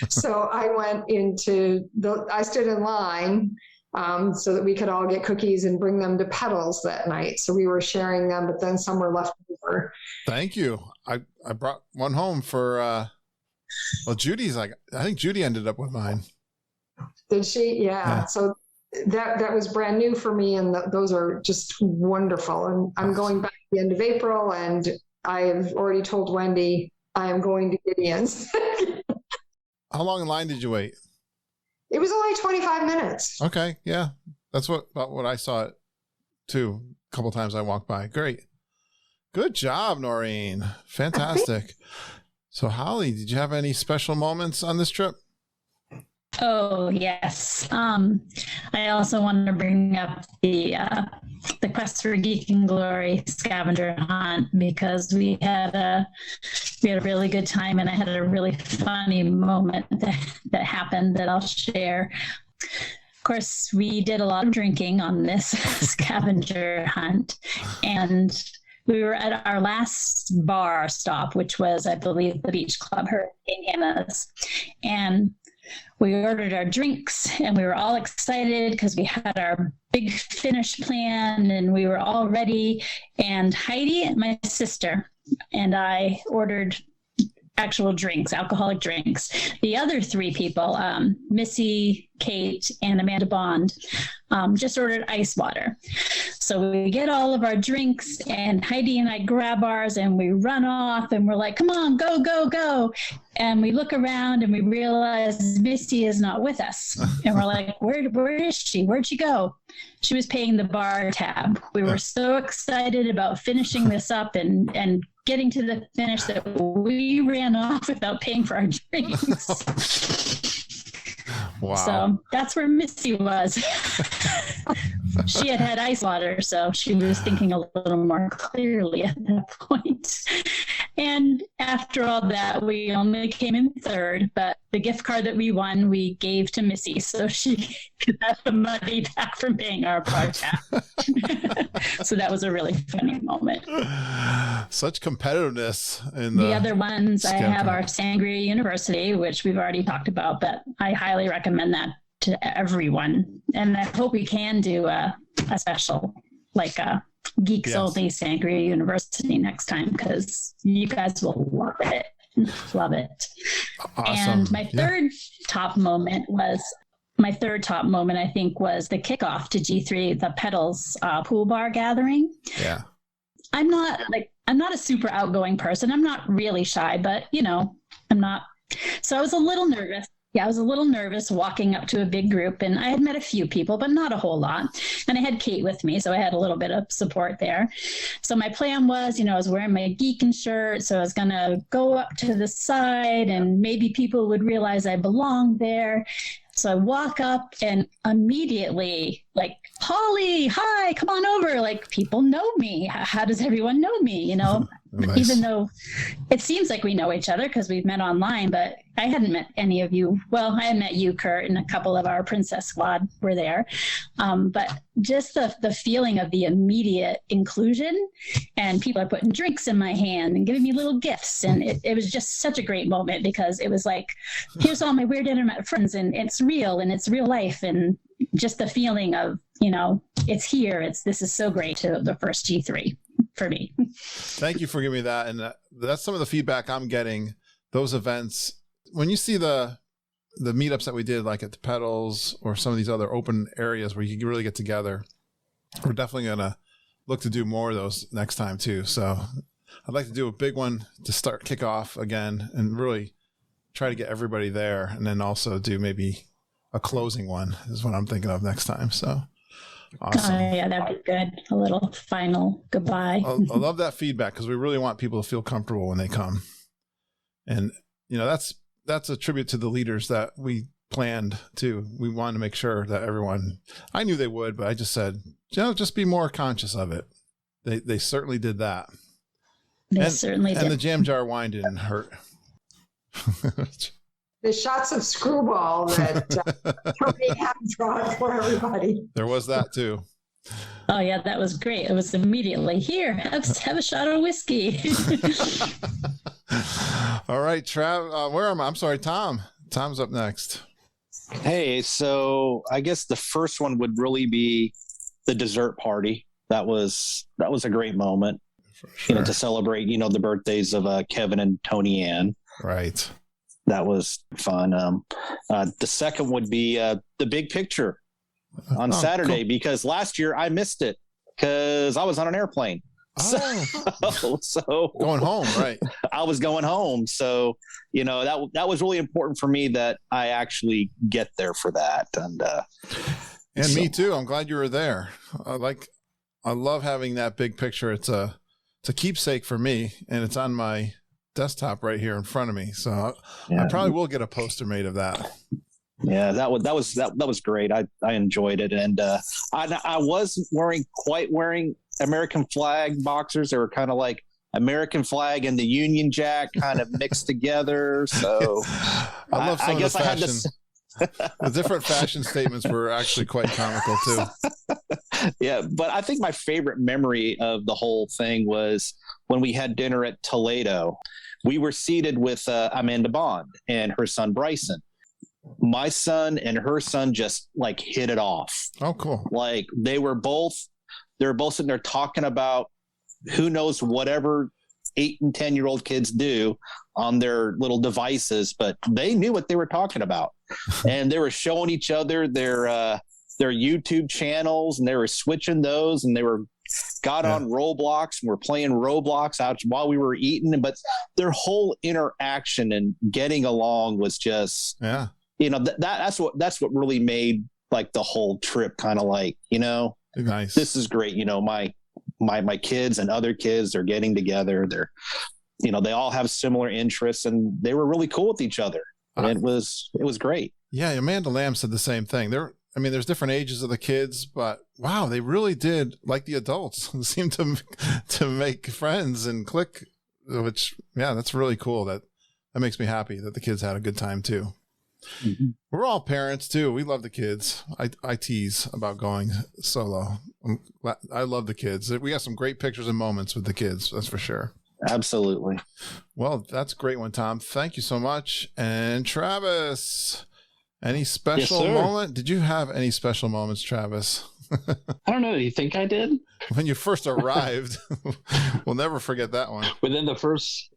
So I went I stood in line so that we could all get cookies and bring them to Petals that night. So we were sharing them, but then some were left over. Thank you. I brought one home for, Judy's I think Judy ended up with mine. Did she? Yeah. So that was brand new for me. And those are just wonderful. And I'm going back at the end of April, and I have already told Wendy I am going to Gideon's. How long in line did you wait? It was only 25 minutes. Okay. Yeah. That's about what I saw it too. A couple times I walked by. Great. Good job, Noreen. Fantastic. So Holly, did you have any special moments on this trip? Oh, yes. I also wanted to bring up the Quest for Geek and Glory scavenger hunt because we had a really good time, and I had a really funny moment that happened that I'll share. Of course, we did a lot of drinking on this scavenger hunt, and we were at our last bar stop, which was, I believe, the Beach Club Hurricane Hannah's. And we ordered our drinks and we were all excited because we had our big finish plan and we were all ready. And Heidi, my sister, and I ordered actual drinks, alcoholic drinks. The other three people, Missy, Kate, and Amanda Bond, just ordered ice water. So we get all of our drinks and Heidi and I grab ours and we run off and we're like, come on, go, go, go. And we look around and we realize Missy is not with us. And we're like, where is she? Where'd she go? She was paying the bar tab. We were so excited about finishing this up and getting to the finish that we ran off without paying for our drinks. Wow. So that's where Missy was. She had ice water, so she was thinking a little more clearly at that point. And after all that, we only came in third, but the gift card that we won, we gave to Missy, so she got the money back from paying our bar tab. So that was a really funny moment. Such competitiveness in the other ones. I have our Sangria University, which we've already talked about, but I highly recommend that to everyone. And I hope we can do a special, like a Geeks Only Sangria University next time, because you guys will love it. Love it. Awesome. And my third top moment, I think, was the kickoff to G3, the Petals pool bar gathering. Yeah. I'm not a super outgoing person. I'm not really shy, but I'm not. So I was a little nervous. Yeah, I was a little nervous walking up to a big group, and I had met a few people, but not a whole lot. And I had Kate with me, so I had a little bit of support there. So my plan was, I was wearing my Geekin' shirt, so I was going to go up to the side, and maybe people would realize I belonged there. So I walk up and immediately, like, Holly, hi, come on over. Like, people know me. How does everyone know me? Nice. Even though it seems like we know each other because we've met online, but I hadn't met any of you. Well, I had met you, Kurt, and a couple of our Princess Squad were there. But just the feeling of the immediate inclusion, and people are putting drinks in my hand and giving me little gifts. And it was just such a great moment because it was like, here's all my weird internet friends, and it's real and it's real life. And just the feeling of, it's here. This is so great to the first G3 for me. Thank you for giving me that. And that's some of the feedback I'm getting. Those events, when you see the meetups that we did, like at the Petals or some of these other open areas where you can really get together, we're definitely going to look to do more of those next time too. So I'd like to do a big one to kick off again and really try to get everybody there. And then also do maybe a closing one is what I'm thinking of next time. So awesome. Yeah, that'd be good. A little final goodbye. I love that feedback because we really want people to feel comfortable when they come. And, that's a tribute to the leaders that we planned too. We wanted to make sure that everyone, I knew they would, but I just said, just be more conscious of it. They certainly did that. They certainly did. And the jam jar wine didn't hurt. The shots of Screwball that Tony had brought for everybody. There was that too. Oh yeah, that was great. It was immediately, here, have a shot of whiskey. All right, Trav, where am I? I'm sorry, Tom. Tom's up next. Hey, so I guess the first one would really be the dessert party. That was a great moment, sure. To celebrate, the birthdays of Kevin and Tony Ann. Right. That was fun. The second would be the big picture on Saturday, cool. Because last year I missed it because I was on an airplane. Oh. So going home, right? I was going home. So, that was really important for me that I actually get there for that. And me too. I'm glad you were there. I love having that big picture. It's a keepsake for me, and it's on my desktop right here in front of me. So I probably will get a poster made of that. Yeah, that was great. I enjoyed it, and I was wearing American flag boxers. They were kind of like American flag and the Union Jack kind of mixed together. So I love some of the fashion. The different fashion statements were actually quite comical too. Yeah, but I think my favorite memory of the whole thing was when we had dinner at Toledo. We were seated with Amanda Bond and her son Bryson. my son and her son just like hit it off. Oh, cool. Like they were both sitting there talking about who knows whatever 8 and 10-year-old kids do on their little devices, but they knew what they were talking about. And they were showing each other their YouTube channels, and they were switching those, and they got on Roblox and were playing Roblox out while we were eating. But their whole interaction and getting along was just, that's what really made like the whole trip kind of like, nice. This is great. My kids and other kids are getting together. They're, they all have similar interests, and they were really cool with each other. And it was great. Yeah. Amanda Lamb said the same thing. There's different ages of the kids, but wow, they really did, like the adults, seem to make friends and click, which, that's really cool. That makes me happy that the kids had a good time too. Mm-hmm. We're all parents too. We love the kids. I tease about going solo. I love the kids. We got some great pictures and moments with the kids. That's for sure. Absolutely. Well, that's a great one, Tom. Thank you so much. And Travis, any special moment? Did you have any special moments, Travis? I don't know. Do you think I did? When you first arrived, we'll never forget that one. Within the first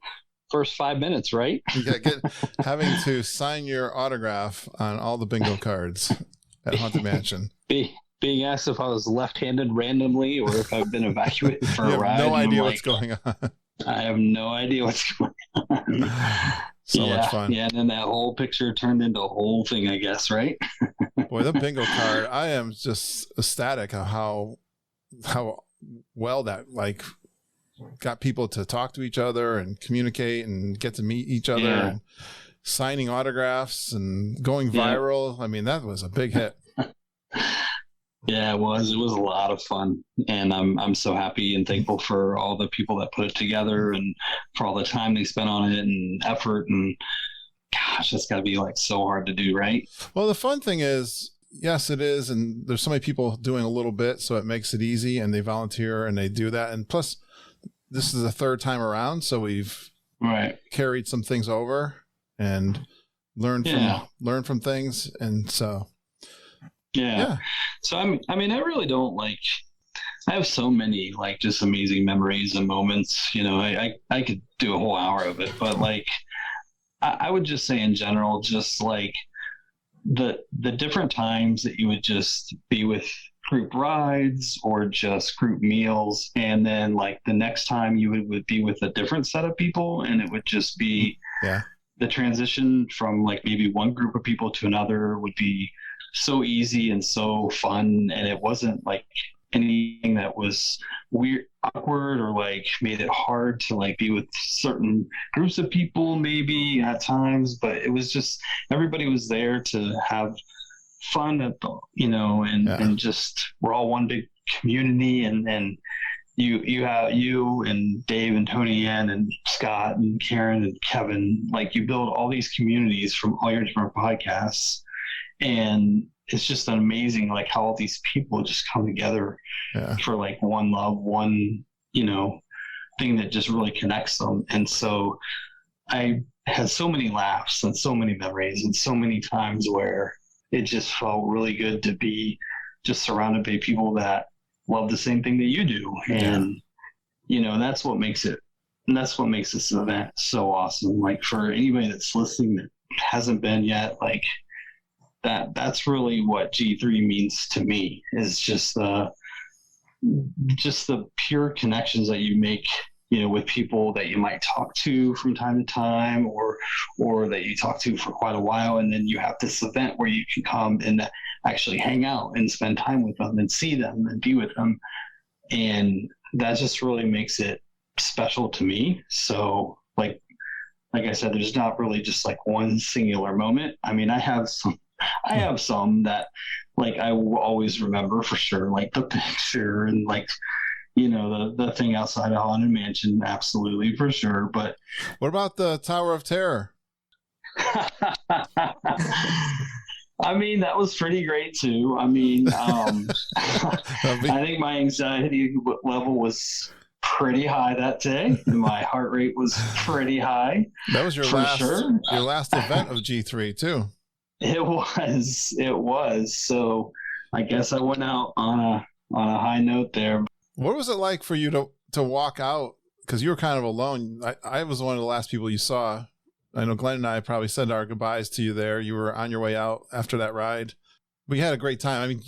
5 minutes, right? Having to sign your autograph on all the bingo cards at Haunted Mansion. Being asked if I was left-handed randomly or if I've been evacuated for a ride. No idea what's going on. I have no idea what's going on. So much fun. Yeah, and then that whole picture turned into a whole thing, I guess, right? Boy, the bingo card, I am just ecstatic of how well that got people to talk to each other and communicate and get to meet each other and signing autographs and going viral. That was a big hit. Yeah, it was. It was a lot of fun, and I'm so happy and thankful for all the people that put it together and for all the time they spent on it and effort. And gosh, that's got to be so hard to do, right? Well, the fun thing is, yes, it is, and there's so many people doing a little bit, so it makes it easy, and they volunteer and they do that. And plus, this is the third time around, so we've carried some things over and learned from things, and so. Yeah. So I really don't I have so many just amazing memories and moments, I could do a whole hour of it, but I would just say in general, just the different times that you would just be with group rides or just group meals. And then the next time you would be with a different set of people, and it would just be the transition from maybe one group of people to another would be so easy and so fun, and it wasn't anything that was weird, awkward, or made it hard to be with certain groups of people maybe at times, but it was just everybody was there to have fun at and just we're all one big community, and you and Dave and Tony Ann and Scott and Karen and Kevin, you build all these communities from all your different podcasts. And it's just amazing, how all these people just come together for one love, one, thing that just really connects them. And so I had so many laughs and so many memories and so many times where it just felt really good to be just surrounded by people that love the same thing that you do. And, that's what makes it, and that's what makes this event so awesome. For anybody that's listening that hasn't been yet, that's really what G3 means to me, is just the pure connections that you make, with people that you might talk to from time to time or that you talk to for quite a while. And then you have this event where you can come and actually hang out and spend time with them and see them and be with them. And that just really makes it special to me. So like I said, there's not really just one singular moment. I have some that I will always remember for sure, the picture and the thing outside of Haunted Mansion, absolutely for sure. But what about the Tower of Terror? That was pretty great too. I think my anxiety level was pretty high that day, and my heart rate was pretty high. That was your last event of G3 too. It was. So I guess I went out on a high note there. What was it like for you to walk out? Because you were kind of alone. I was one of the last people you saw. I know Glenn and I probably said our goodbyes to you there. You were on your way out after that ride. We had a great time. I mean,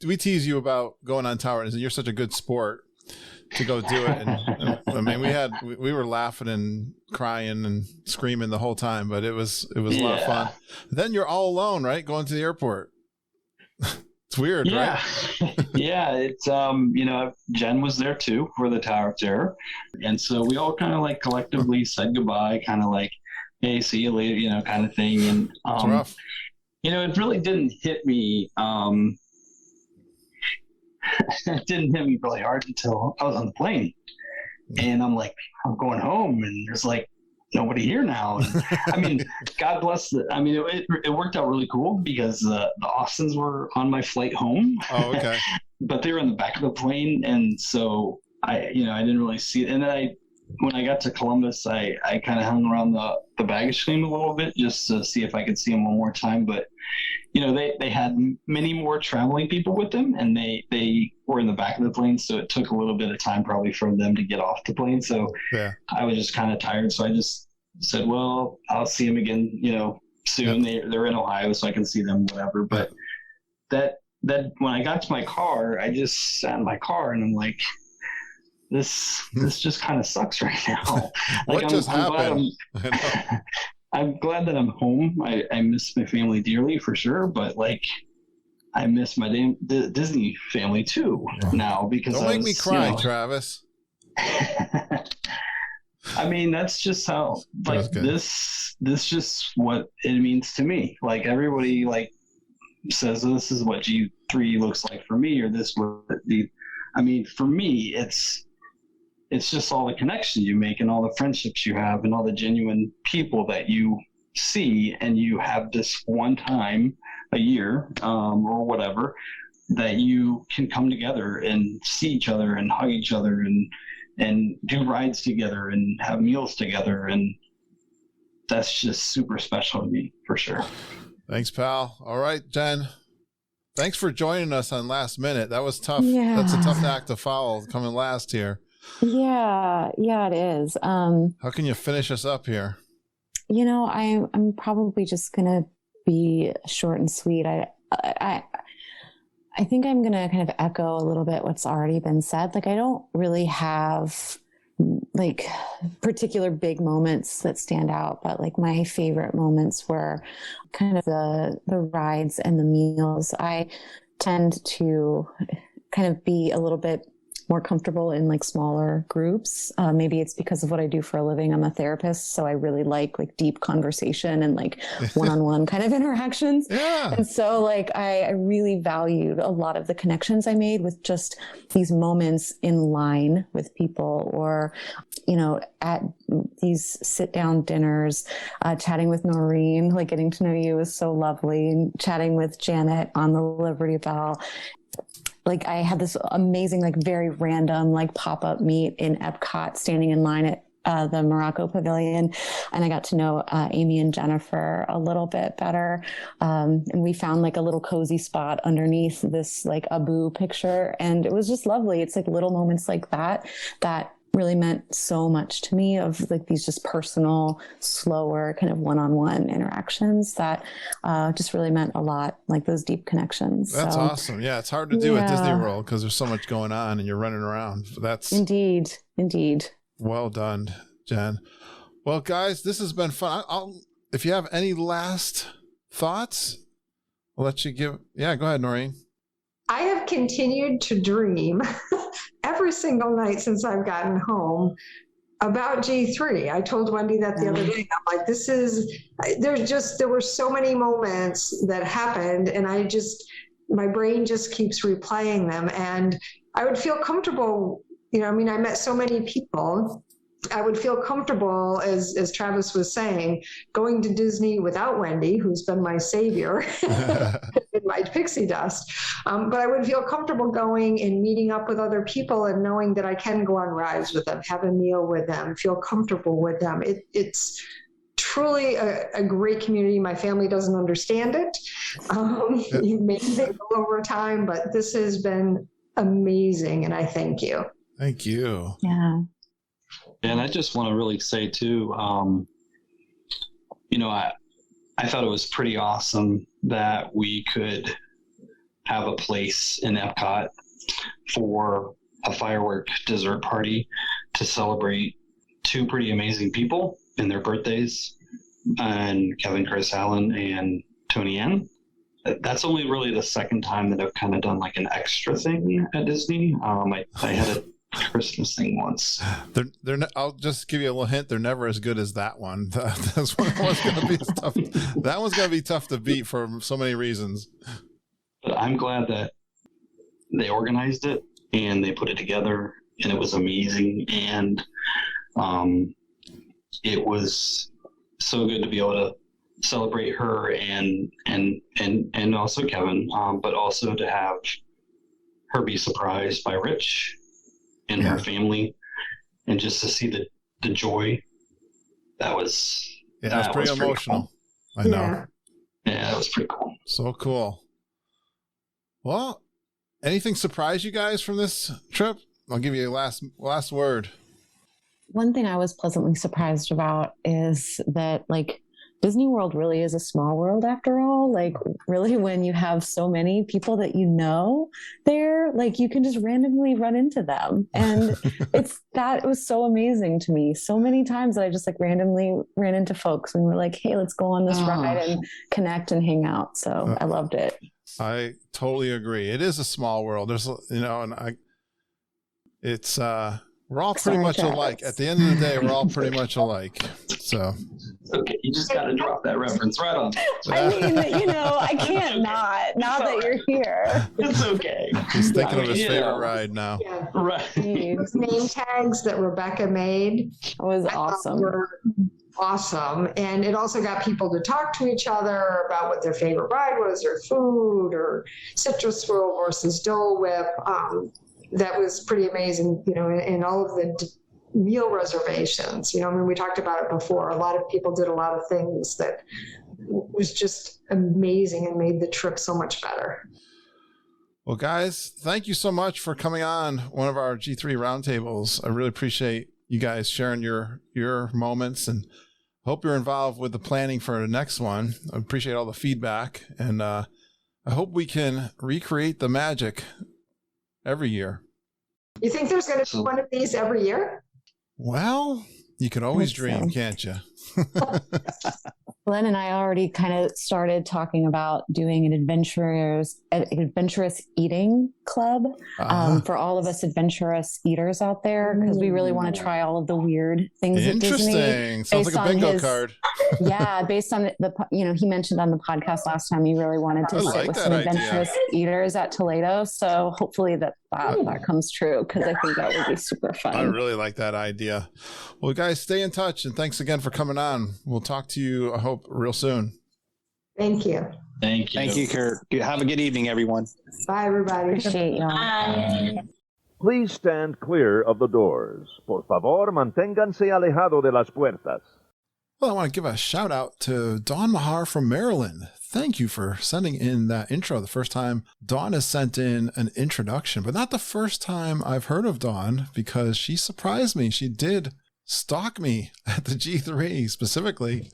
we tease you about going on tower, and you're such a good sport to go do it. And I mean, we were laughing and crying and screaming the whole time, but it was a lot of fun. Then you're all alone, right? Going to the airport. It's weird, right? Yeah. It's, Jen was there too for the Tower of Terror. And so we all kind of like collectively said goodbye, kind of like, hey, see you later, kind of thing. And, it's rough. It really didn't hit me. It didn't hit me really hard until I was on the plane. And I'm like, I'm going home, and there's like nobody here now. And, I mean, God bless it worked out really cool because the Austins were on my flight home. Oh, okay. But they were in the back of the plane, and so I didn't really see it. And then when I got to Columbus, I kind of hung around the baggage claim a little bit just to see if I could see them one more time. But, they had many more traveling people with them, and they were in the back of the plane. So it took a little bit of time probably for them to get off the plane. So yeah. I was just kind of tired. So I just said, well, I'll see them again, soon. Yep. They're in Ohio, so I can see them, whatever. But that when I got to my car, I just sat in my car and I'm like, this just kind of sucks right now. Like, what just happened? I'm glad that I'm home. I miss my family dearly for sure, but like I miss my Disney family too now because don't make me cry, Travis. I mean, that's just how this just what it means to me. Like everybody like says this is what G3 looks like for me, or this what I mean, for me it's just all the connections you make and all the friendships you have and all the genuine people that you see, and you have this one time a year or whatever that you can come together and see each other and hug each other and do rides together and have meals together. And that's just super special to me for sure. Thanks, pal. All right, Jen. Thanks for joining us on Last Minute. That was tough. Yeah. That's a tough act to follow, coming last here. Yeah, it is. How can you finish us up here? I'm probably just gonna be short and sweet. I think I'm gonna kind of echo a little bit what's already been said. Like, I don't really have like particular big moments that stand out, but like my favorite moments were kind of the rides and the meals. I tend to kind of be a little bit more comfortable in like smaller groups. Maybe it's because of what I do for a living. I'm a therapist, so I really like deep conversation and like one-on-one kind of interactions. Yeah. And so like I really valued a lot of the connections I made with just these moments in line with people, or at these sit-down dinners, chatting with Noreen, like getting to know you was so lovely, and chatting with Janet on the Liberty Bell. Like I had this amazing, like very random, like pop-up meet in Epcot, standing in line at the Morocco Pavilion. And I got to know Amy and Jennifer a little bit better. And we found like a little cozy spot underneath this like Abu picture. And it was just lovely. It's like little moments like that really meant so much to me, of like these just personal, slower kind of one-on-one interactions that just really meant a lot, like those deep connections. That's awesome. Yeah, it's hard to do at Disney World because there's so much going on and you're running around. That's indeed. Well done, Jen. Well, guys, this has been fun. If you have any last thoughts, I'll let you give. Yeah, go ahead, Noreen. I have continued to dream every single night since I've gotten home about G3. I told Wendy that the other day. I'm like, there were so many moments that happened, and my brain just keeps replaying them. And I would feel comfortable, I met so many people. I would feel comfortable, as Travis was saying, going to Disney without Wendy, who's been my savior in my pixie dust. But I would feel comfortable going and meeting up with other people and knowing that I can go on rides with them, have a meal with them, feel comfortable with them. It's truly a great community. My family doesn't understand it. You may think over time, but this has been amazing, and I thank you. Thank you. Yeah. And I just want to really say too, I thought it was pretty awesome that we could have a place in Epcot for a firework dessert party to celebrate two pretty amazing people in their birthdays, and Kevin, Chris Allen, and Tony Ann. That's only really the second time that I've kind of done like an extra thing at Disney. I had a Christmas thing once. I'll just give you a little hint. They're never as good as that one. That's one was going to be tough. That one's going to be tough to beat for so many reasons. But I'm glad that they organized it and they put it together, and it was amazing. And it was so good to be able to celebrate her and also Kevin, but also to have her be surprised by Rich and her family, and just to see the joy that was. Yeah, that was pretty emotional. Cool. I know. Yeah, that was pretty cool. So cool. Well, anything surprise you guys from this trip? I'll give you a last word. One thing I was pleasantly surprised about is that, like, Disney World really is a small world after all. Like, really, when you have so many people that you know there, like, you can just randomly run into them. And it was so amazing to me. So many times that I just like randomly ran into folks and we're like, hey, let's go on this ride and connect and hang out. So I loved it. I totally agree. It is a small world. There's, we're all pretty much alike. At the end of the day, we're all pretty much alike. So. Okay, you just got to drop that reference right on. I mean, I can't not that you're here. It's okay. He's thinking of his favorite ride now. Yeah. Right. Those name tags that Rebecca made was awesome. Were awesome. And it also got people to talk to each other about what their favorite ride was, or food, or citrus swirl versus Dole Whip. That was pretty amazing, and all of the meal reservations. We talked about it before. A lot of people did a lot of things that was just amazing and made the trip so much better. Well, guys, thank you so much for coming on one of our G3 roundtables. I really appreciate you guys sharing your moments, and hope you're involved with the planning for the next one. I appreciate all the feedback, and I hope we can recreate the magic every year. You think there's going to be one of these every year? Well, you can always dream, can't you? Glenn and I already kind of started talking about doing an adventurous eating club for all of us adventurous eaters out there, because we really want to try all of the weird things at Disney. Interesting. Sounds like a bingo card. Yeah, based on he mentioned on the podcast last time he really wanted to sit with some adventurous eaters at Toledo. So hopefully that comes true, because I think that would be super fun. I really like that idea. Well, guys, stay in touch, and thanks again for coming on. We'll talk to you, I hope, real soon. Thank you. Thank you. Thank you, Kurt. Have a good evening, everyone. Bye, everybody. Appreciate y'all. Bye. Please stand clear of the doors. Por favor, manténganse alejado de las puertas. Well, I want to give a shout out to Dawn Mahar from Maryland. Thank you for sending in that intro. The first time Dawn has sent in an introduction, but not the first time I've heard of Dawn, because she surprised me. She did stalk me at the G3, specifically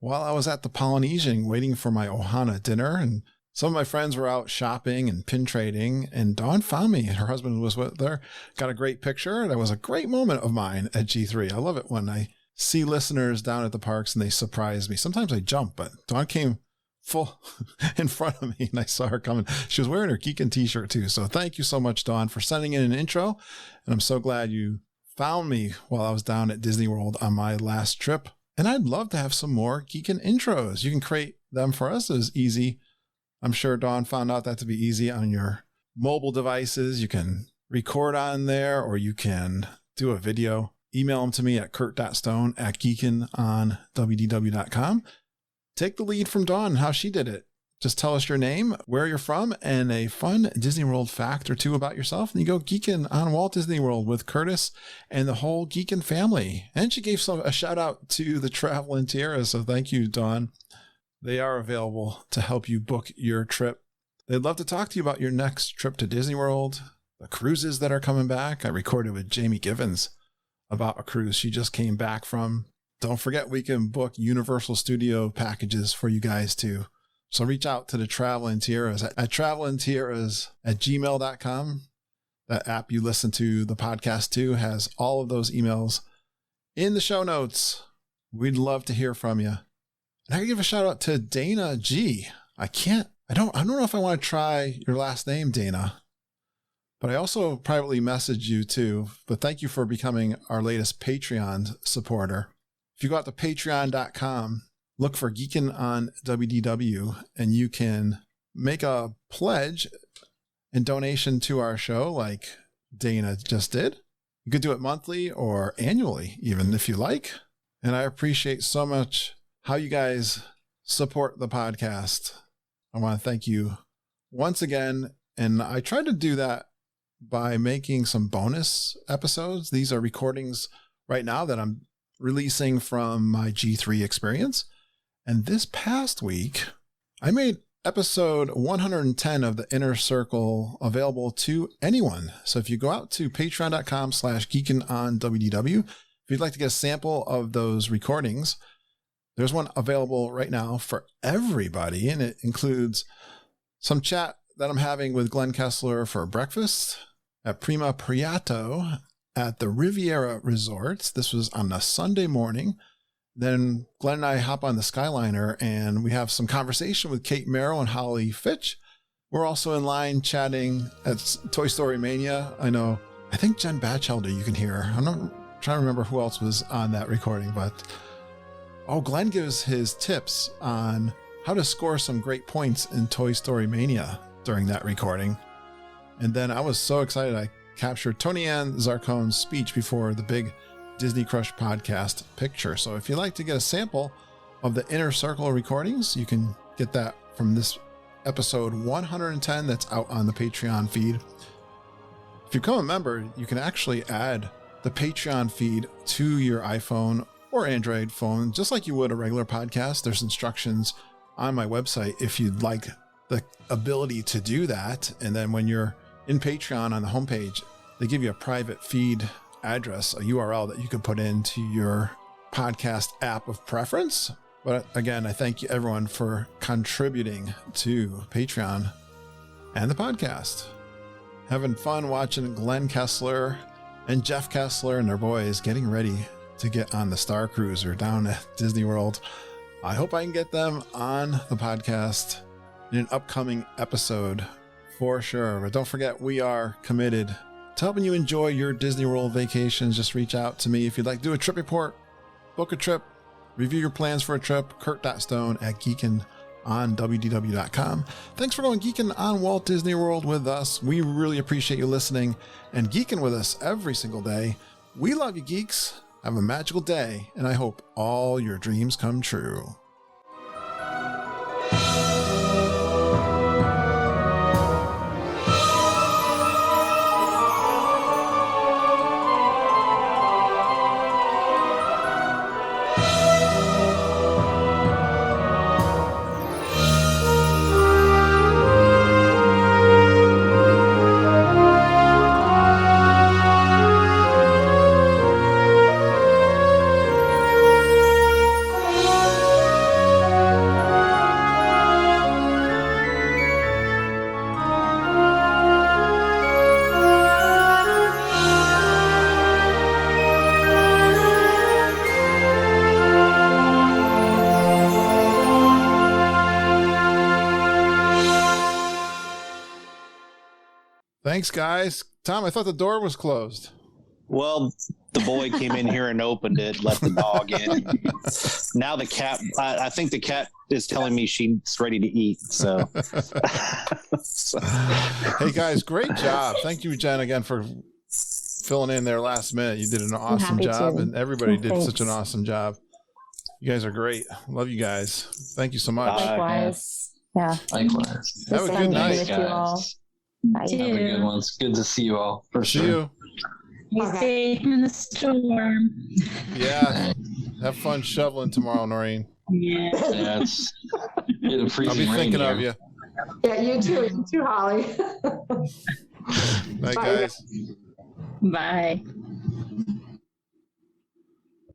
while I was at the Polynesian waiting for my Ohana dinner. And some of my friends were out shopping and pin trading, and Dawn found me, and her husband was with her. Got a great picture. That was a great moment of mine at G3. I love it when I see listeners down at the parks and they surprise me. Sometimes I jump, but Dawn came full in front of me and I saw her coming. She was wearing her Geekin' t-shirt too. So thank you so much, Dawn, for sending in an intro. And I'm so glad you found me while I was down at Disney World on my last trip. And I'd love to have some more Geekin' intros. You can create them for us. It's easy. I'm sure Dawn found out that to be easy on your mobile devices. You can record on there, or you can do a video. Email them to me at kurt.stone@geekinonwdw.com. Take the lead from Dawn, how she did it. Just tell us your name, where you're from, and a fun Disney World fact or two about yourself. And you go geeking on Walt Disney World with Curtis and the whole Geekin' family. And she gave a shout out to the Traveling Tiara. So thank you, Dawn. They are available to help you book your trip. They'd love to talk to you about your next trip to Disney World, the cruises that are coming back. I recorded with Jamie Givens about a cruise she just came back from. Don't forget, we can book Universal Studio packages for you guys too. So reach out to the Traveling Tiaras at travelingtiaras@gmail.com. That app you listen to the podcast to has all of those emails in the show notes. We'd love to hear from you. And I give a shout out to Dana G. I don't know if I want to try your last name, Dana, but I also privately messaged you too. But thank you for becoming our latest Patreon supporter. If you go out to patreon.com, look for Geekin' on WDW, and you can make a pledge and donation to our show like Dana just did. You could do it monthly or annually, even if you like. And I appreciate so much how you guys support the podcast. I want to thank you once again. And I tried to do that by making some bonus episodes. These are recordings right now that I'm releasing from my G3 experience. And this past week, I made episode 110 of the Inner Circle available to anyone. So if you go out to patreon.com/geekinonwdw, if you'd like to get a sample of those recordings, there's one available right now for everybody. And it includes some chat that I'm having with Glenn Kessler for breakfast at Prima Priato at the Riviera Resorts. This was on a Sunday morning. Then Glenn and I hop on the Skyliner and we have some conversation with Kate Merrill and Holly Fitch. We're also in line chatting at Toy Story Mania. I think Jen Batchelder you can hear. I'm not trying to remember who else was on that recording, but Glenn gives his tips on how to score some great points in Toy Story Mania during that recording. And then I was so excited I captured Tony Ann Zarcone's speech before the big Disney Crush podcast picture. So if you'd like to get a sample of the Inner Circle recordings, you can get that from this episode 110 that's out on the Patreon feed. If you become a member, you can actually add the Patreon feed to your iPhone or Android phone, just like you would a regular podcast. There's instructions on my website if you'd like the ability to do that. And then when you're in Patreon on the homepage, they give you a private feed address, a URL that you can put into your podcast app of preference. But again, I thank you everyone for contributing to Patreon and the podcast. Having fun watching Glenn Kessler and Jeff Kessler and their boys getting ready to get on the Star Cruiser down at Disney World. I hope I can get them on the podcast in an upcoming episode for sure. But don't forget, we are committed to helping you enjoy your Disney World vacations. Just reach out to me if you'd like to do a trip report, book a trip, review your plans for a trip. Kurt.stone@geekinonwdw.com. Thanks for going geeking on Walt Disney World with us. We really appreciate you listening and geeking with us every single day. We love you, geeks. Have a magical day, and I hope all your dreams come true. Thanks, guys. Tom, I thought the door was closed. Well, the boy came in here and opened it, let the dog in. Now the cat, I think the cat is telling me she's ready to eat. So, Hey, guys, great job. Thank you, Jen, again, for filling in there last minute. You did an awesome job, and everybody did such an awesome job. You guys are great. Love you guys. Thank you so much. Likewise. Yeah. Likewise. Have a good night, with you all. Bye. Have a good one. It's good to see you all. For See sure. you. Be safe in the storm. Yeah. Have fun shoveling tomorrow, Noreen. Yeah. Yeah, it's getting freezing I'll be rain thinking here. of you. Yeah, you too. You too, Holly. Night, Bye. guys. Bye.